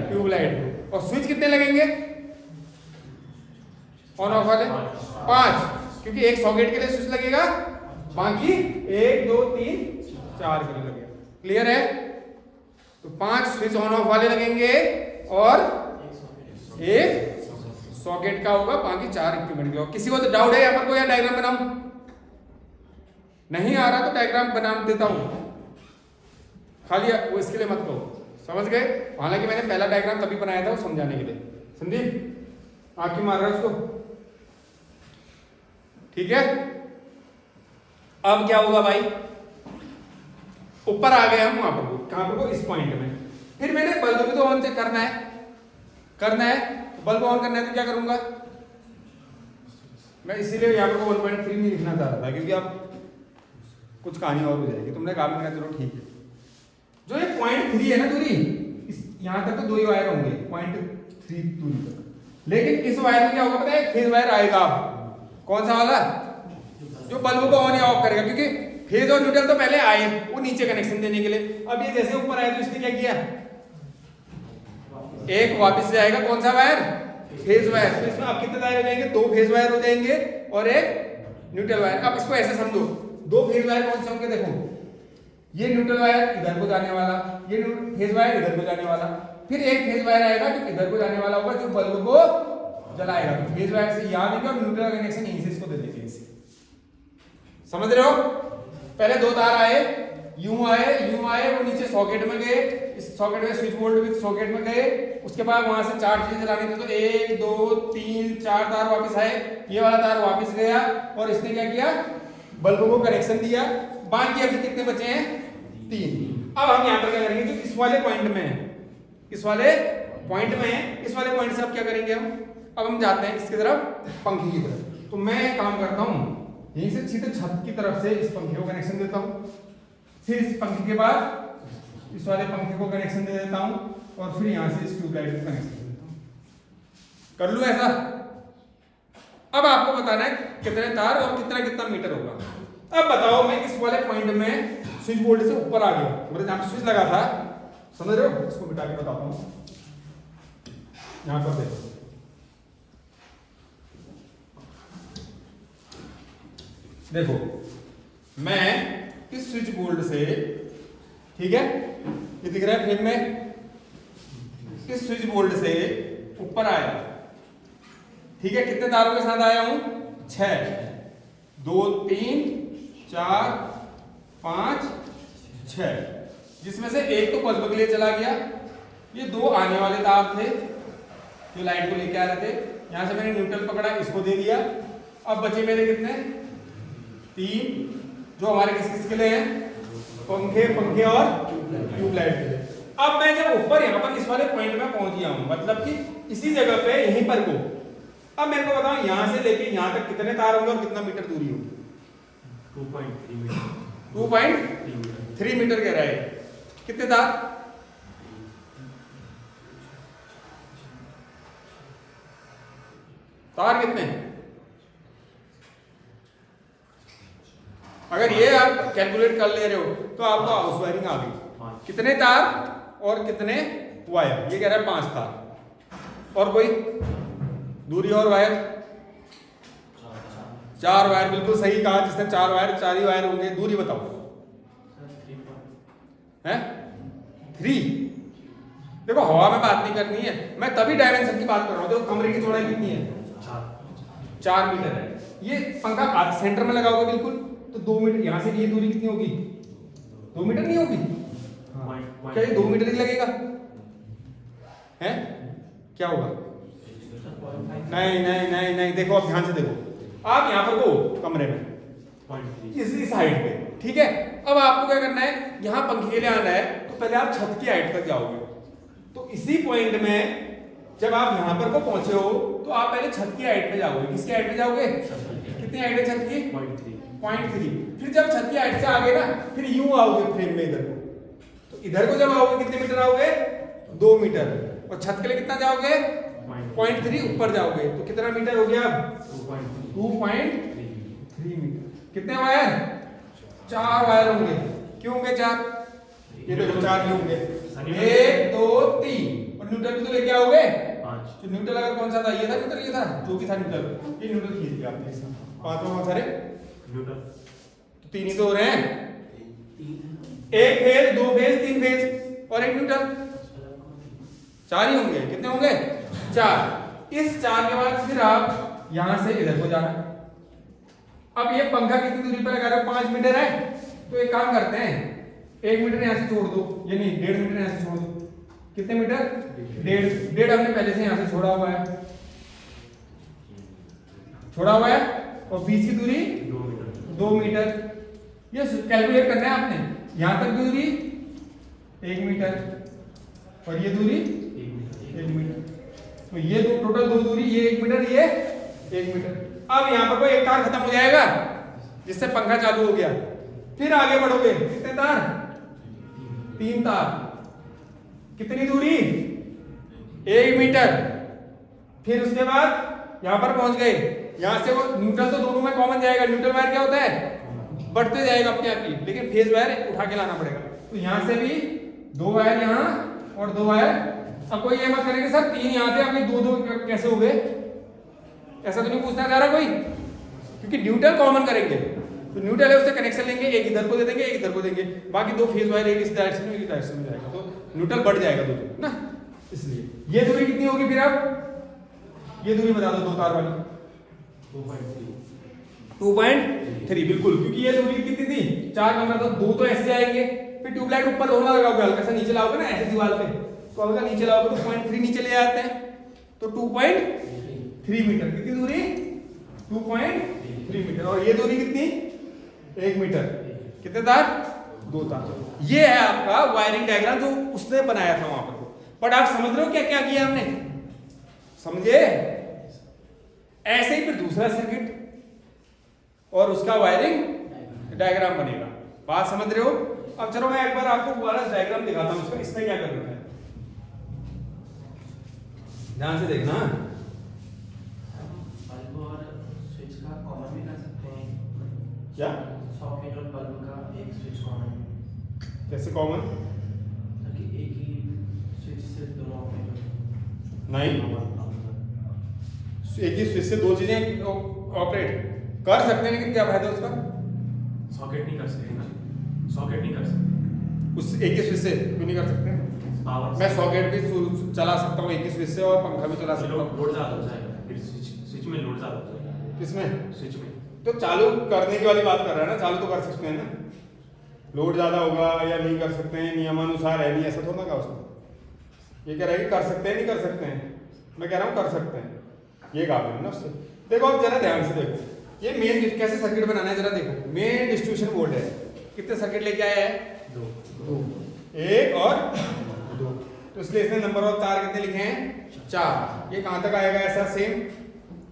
ट्यूबलाइट को। और स्विच कितने लगेंगे ऑन ऑफ वाले? 5, क्योंकि एक सॉकेट के लिए स्विच लगेगा, बाकी 1 2 3 4 के लिए लगेगा। क्लियर है? तो 5 स्विच ऑन ऑफ वाले लगेंगे और एक सॉकेट का होगा, बाकी 4 इक्विपमेंट के होगा। किसी को तो डाउट है यहाँ पर कोई? डायग्राम बनाऊं? नहीं आ रहा तो डायग्राम बना देता हूं, खाली वो इसके लिए मत कहो। समझ गए? हालांकि मैंने पहला डायग्राम तभी बनाया था वो समझाने के लिए। संदीप आंख क्यों मार रहा है उसको? ठीक है, अब क्या होगा भाई? ऊपर आ गए हम वहां पर, कहां पर? इस पॉइंट में। फिर मैंने बल्ब भी तो ऑन से करना है, बल्ब ऑन करना है तो क्या करूंगा मैं? इसीलिए यहाँ पर 1.3 नहीं लिखना चाह रहा था, क्योंकि अब कुछ कहानी और हो जाएगी। तुमने कहा, मैंने कहा चलो ठीक है। जो ये 0.3 है ना दूरी, यहाँ तक तो 2 ही वायर होंगे 0.3 दूरी तक, लेकिन इस वायर में क्या होगा पता है? फेज वायर आएगा। कौन सा वाला? जो बल्ब को ऑन या ऑफ करेगा, क्योंकि फेज और न्यूट्रल तो पहले आए वो नीचे कनेक्शन देने के लिए। अब ये जैसे ऊपर आए तो इसने क्या किया? एक वापस जाएगा, कौन सा वायर? Phase wire. तो इसमें अब कितने वायर हो जाएंगे? 2 फेज वायर हो जाएंगे और एक न्यूट्रल वायर। अब इसको ऐसे समझो, 2 फेज वायर कौन से होंगे? देखो, ये न्यूट्रल वायर इधर को जाने वाला, ये फेज वायर इधर को जाने वाला, फिर एक फेज वायर आएगा जो इधर को जाने वाला होगा, जो बल्ब को जलाएगा। तो फेज वायर से यहां देंगे और न्यूट्रल कनेक्शन यहीं से इसको दे देंगे। इसे समझ रहे हो? पहले 2 तार आए, यूं आए, वो नीचे सॉकेट में गए, इस सॉकेट में स्विच बोर्ड विद सॉकेट में गए। उसके बाद वहां से 4 चीजें जलानी थी, तो 1 2 3 4 तार वापस आए, ये वाला तार वापस गया और इसने क्या किया? बल्ब को कनेक्शन दिया। बाकी अभी कितने बचे हैं? 3। अब हम यहाँ पर क्या करेंगे? जो इस वाले पॉइंट में है, इस वाले पॉइंट से अब क्या करेंगे हम? अब हम जाते हैं किसकी तरफ? पंखे की तरफ। तो मैं एक काम करता हूँ, यहीं से सीधे छत की तरफ से इस पंखे को कनेक्शन देता हूँ, फिर इस पंखे के बाद इस वाले पंखे को कनेक्शन दे देता हूँ, और फिर यहाँ से इस ट्यूबलाइट को कनेक्शन दे देता हूँ। कर लूँ ऐसा? अब आपको बताना है कितने तार और कितना मीटर होगा। अब बताओ, मैं इस वाले पॉइंट में स्विच बोर्ड से ऊपर आ गया, मतलब जहां पे स्विच लगा था, समझ रहे हो? इसको मिटा के बताता हूँ। यहां पर देखो, मैं इस स्विच बोर्ड से, ठीक है, ये दिख रहा है फ्रेम में, इस स्विच बोर्ड से ऊपर आया, ठीक है। कितने तारों के साथ आया हूं? 6, 2 3 4 5 6, जिसमें से एक तो बल्ब के लिए चला गया। ये 2 आने वाले तार थे जो लाइट को लेके आ रहे थे। यहां से मैंने न्यूट्रल पकड़ा, इसको दे दिया। अब बचे मेरे कितने? 3, जो हमारे किस के लिए हैं? पंखे और ट्यूबलाइट के लिए। अब मैं जब ऊपर यहाँ पर इस वाले पॉइंट में पहुंच गया हूं, मतलब कि इसी जगह पे, यहीं पर को। अब मेरे को बताओ, यहां से लेके यहां तक कितने तार होंगे और कितना मीटर दूरी होगी? 2.3 मीटर। 2.3 मीटर कह रहा है। कितने तार? तार कितने? अगर ये आप कैलकुलेट कर ले रहे हो तो आपको हाउस वायरिंग आ गई। कितने तार और कितने वायर? ये कह रहा है 5 तार। और कोई दूरी और वायर? 4 वायर। बिल्कुल सही कहा जिसने 4 वायर, 4 ही वायर होंगे। दूरी बताओ है 3। देखो हवा में बात नहीं करनी है, मैं तभी डायमेंशन की बात कर रहा हूँ। देखो कमरे की चौड़ाई कितनी है? 4 मीटर है। ये पंखा सेंटर में लगा होगा बिल्कुल, तो 2 मीटर। यहाँ से ये दूरी कितनी होगी? 2 मीटर नहीं होगी? क्या ये 2 मीटर ही लगेगा? है क्या होगा? नहीं नहीं नहीं नहीं, देखो अब ध्यान से देखो। आप यहाँ पर हो कमरे में इस हाइट पे, ठीक है। अब आपको क्या करना है, यहाँ पंखे के लिए आना है, तो पहले आप छत की हाइट तक जाओगे। तो इसी पॉइंट में जब आप यहाँ पर को पहुंचे हो, तो आप पहले छत की हाइट पे जाओगे। किसकी हाइट पे जाओगे? कितनी हाइट है छत की? 0.3। फिर जब छत की हाइट से आगे ना, फिर यूं आओगे फ्रेम में इधर को। तो इधर को जब आओगे कितने मीटर आओगे? 2 मीटर। और छत के लिए कितना जाओगे? 0.3 ऊपर जाओगे। तो कितना मीटर हो गया? अब 2.3 मीटर। कितने वायर? 4 वायर होंगे। क्यों होंगे 4? ये देखो 4 क्यों होंगे? 1 2 3। और न्यूट्रल भी तो लेके आओगे 5। तो न्यूट्रल अगर कौन सा था? ये था न्यूट्रल, ये था जो भी था न्यूट्रल। ये न्यूट्रल खींच दिया आपने इसमें। 5 में कौन सारे न्यूट्रल? तो 3 ही तो हो रहे हैं। 1 फेज 2 फेज 3 फेज और 1 न्यूट्रल। 4 ही होंगे। कितने होंगे? 4। इस 4 के बाद फिर आप यहां से इधर को जाना। अब ये पंखा कितनी दूरी पर लगा रहे हो? 5 मीटर है। तो एक काम करते हैं, 1 मीटर यहां से छोड़ दो, ये नहीं 1.5 मीटर यहां से छोड़ दो। कितने मीटर? 1.5 हमने पहले से यहां से छोड़ा हुआ है, छोड़ा हुआ है। और बीच की दूरी 2 मीटर। ये कैलकुलेट करना है आपने। यहां तक दूरी 1 मीटर और ये दूरी 1 मीटर। तो ये टोटल 2 दूरी, ये 1 मीटर, ये 1 मीटर। अब यहाँ पर कोई एक तार खत्म हो जाएगा जिससे पंखा चालू हो गया। फिर आगे बढ़ोगे, कितने तार? 3 तार। कितनी दूरी? 1 मीटर। फिर उसके बाद यहां पर पहुंच गए। यहां से वो न्यूट्रल तो दोनों में कॉमन जाएगा। न्यूट्रल वायर क्या होता है? बढ़ते जाएगा अपने आप ही, लेकिन फेज वायर उठा के लाना पड़ेगा। तो यहां से भी 2 वायर यहां और 2 वायर। अब कोई ये मत करेंगे सर 3 यहां थे, अपने 2 कैसे हो गए? ऐसा तो नहीं पूछना चाह रहा कोई, क्योंकि न्यूट्रल कॉमन करेंगे। तो न्यूट्रल है उससे कनेक्शन लेंगे, एक इधर को दे देंगे, एक इधर को देंगे। बाकी 2 फेज वायर एक इस डायरेक्शन में, एक डायरेक्शन में जाएगा, तो न्यूट्रल बढ़ जाएगा 2 ना। इसलिए ये दूरी कितनी होगी फिर? आप ये दूरी बता दो 2 तार वाली। 2.3 बिल्कुल, क्योंकि ये दूरी कितनी थी? 4 नंबर। तो 2 तो ऐसे जाएंगे। फिर ट्यूबलाइट ऊपर होना लगाओगे, हल्का सा नीचे लाओगे ना ऐसे दीवार पे, तो हल्का नीचे लाओगे तो 0.3 नीचे ले जाते हैं। तो 2.3 मीटर। कितनी दूरी? 2.3 मीटर। और ये दूरी कितनी? 1 मीटर। कितने तार? 2 तार। ये है आपका वायरिंग डायग्राम जो उसने बनाया था वहां पर। बट आप समझ रहे हो क्या क्या किया हमने? समझे? ऐसे ही फिर दूसरा सर्किट और उसका वायरिंग डायग्राम बनेगा। बात समझ रहे हो? अब चलो मैं एक बार आपको पूरा डायग्राम दिखाता हूं उसका। इसमें क्या करना है ध्यान से देखना। बल्ब और स्विच का कॉमन भी कर सकते हैं क्या? सॉकेट और बल्ब का एक स्विच कॉमन। कैसे कॉमन? ताकि एक ही स्विच से दोनों ऑपरेट हो। नहीं, एक ही स्विच से 2 चीजें ऑपरेट कर सकते हैं, लेकिन क्या फायदा उसका? सॉकेट नहीं कर सकते ना, सॉकेट नहीं कर सकते उस एक ही स्विच से क्यों नहीं कर सकते? पावर। मैं सॉकेट भी चला सकता हूँ एक ही स्विच से, और पंखा भी चला सकता हूँ। लोड ज्यादा हो जाएगा, फिर स्विच में लोड ज्यादा हो जाएगा। किसमें? स्विच में। तो चालू करने की वाली बात कर रहा है ना, चालू तो कर सकते हैं ना। लोड ज्यादा होगा या नहीं कर सकते हैं, नियमानुसार है नहीं, ऐसा थोड़ा ना उसमें। ये कह रहा है कि कर सकते हैं नहीं कर सकते हैं, मैं कह रहा हूँ कर सकते हैं। ये कहा मैंने ना उससे। देखो अब जरा ध्यान से देखो, ये मेन कैसे सर्किट बनाना है जरा देखो। मेन डिस्ट्रीब्यूशन बोर्ड है, कितने सर्किट लेके आया है? 2। 1 और 2। तो इसलिए इसने नंबर ऑफ तार कितने लिखे हैं? 4। ये कहां तक आएगा? ऐसा सेम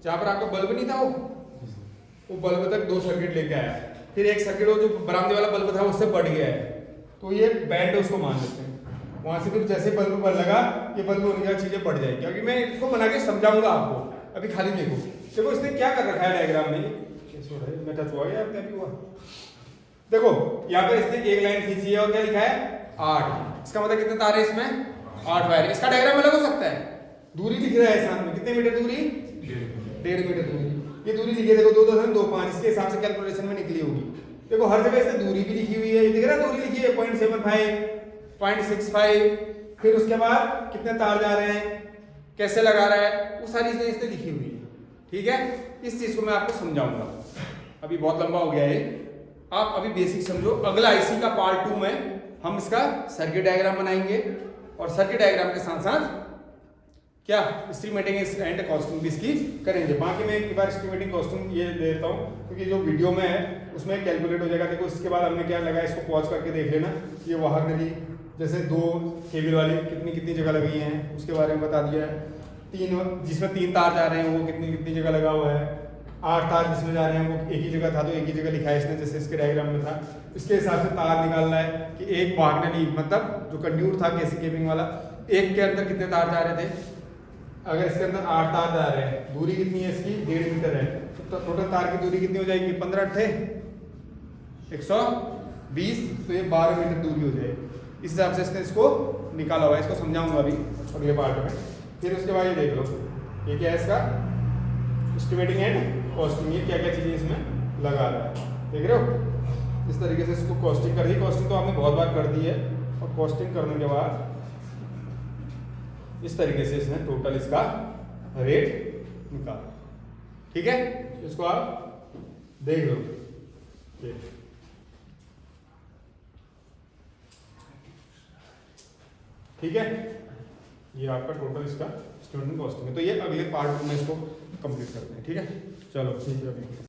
जहां पर आपका बल्ब नहीं था वो बल्ब तक 2 सर्किट लेके आया। फिर एक सर्किट वो जो बरामदे वाला बल्ब था उससे बढ़ गया है, तो ये बैंड उसको मान लेते हैं। वहां से फिर जैसे बल्ब पर लगा, ये बल्ब होने की चीजें बढ़ जाएगी। क्योंकि मैं इसको बना के समझाऊंगा आपको, अभी खाली देखो। देखो इसने क्या कर रखा है डायग्राम में, कैसे हो रहा है? मैं टच हुआ या अपने आप ही हुआ? देखो यहाँ पर इसने एक लाइन खींची है और क्या लिखा है? 8। इसका मतलब कितने तार है इसमें? 8 वायर। इसका डायग्राम अलग हो सकता है। दूरी लिख रहा है साथ में, कितने मीटर दूरी? 1.5 मीटर दूरी। ये दूरी लिखी है देखो 2.25, इसके हिसाब से कैलकुलेशन में निकली होगी। देखो हर जगह से दूरी भी लिखी हुई है, ये दिख रहा है दूरी लिखी है 0.75, 0.65, फिर उसके बाद कितने तार जा रहे हैं, कैसे लगा रहा है, वो सारी चीजें इसमें लिखी हुई है। ठीक है, इस चीज को मैं आपको समझाऊंगा। अभी बहुत लंबा हो गया है, आप अभी बेसिक समझो। अगला आईसी का पार्ट 2 में हम इसका सर्किट डायग्राम बनाएंगे और सर्किट डायग्राम के साथ साथ क्या एस्टिमेटिंग एंड कॉस्टिंग भी इसकी करेंगे। बाकी मैं एक बार एस्टिमेटिंग कॉस्टिंग ये देता हूँ क्योंकि जो वीडियो में है उसमें कैलकुलेट हो जाएगा। देखो इसके बाद हमने क्या लगा, इसको पॉज करके देख लेना। ये वाहक नली जैसे 2 केबल वाली कितनी जगह लगी हैं उसके बारे में बता दिया है। 3 जिसमें 3 तार जा रहे हैं वो कितनी जगह लगा हुआ है। 8 तार जिसमें जा रहे हैं वो एक ही जगह था तो एक ही जगह लिखा है इसने, जैसे इसके डायग्राम में था। इसके हिसाब से तार निकालना है कि एक वाहक नली मतलब जो कंड्यूट था केसी केबिंग वाला, एक के अंदर कितने तार जा रहे थे। अगर इसके अंदर 8 तार जा रहे हैं, दूरी कितनी है इसकी? 1.5 मीटर है, तो टोटल तार की दूरी कितनी हो जाएगी? 15 × 120, तो ये 12 मीटर दूरी हो जाएगी। इस हिसाब से इसने इसको निकाला हुआ है। इसको समझाऊंगा अभी अगले पार्ट में। फिर उसके बाद ये देख लो, ये क्या है इसका एस्टिमेटिंग एंड कॉस्टिंग। ये क्या क्या चीज़ें इसमें लगा रहा है, देख रहे हो। इस तरीके से इसको कॉस्टिंग कर दी। कॉस्टिंग तो आपने बहुत बार कर दी है, और कॉस्टिंग करने के बाद इस तरीके से इसने टोटल इसका रेट निकाला। ठीक है, इसको आप देख लो। ठीक है, ये आपका टोटल इसका स्टूडेंट कॉस्टिंग है। तो ये अगले पार्ट में इसको कंप्लीट करते हैं। ठीक है, चलो ठीक है अभी।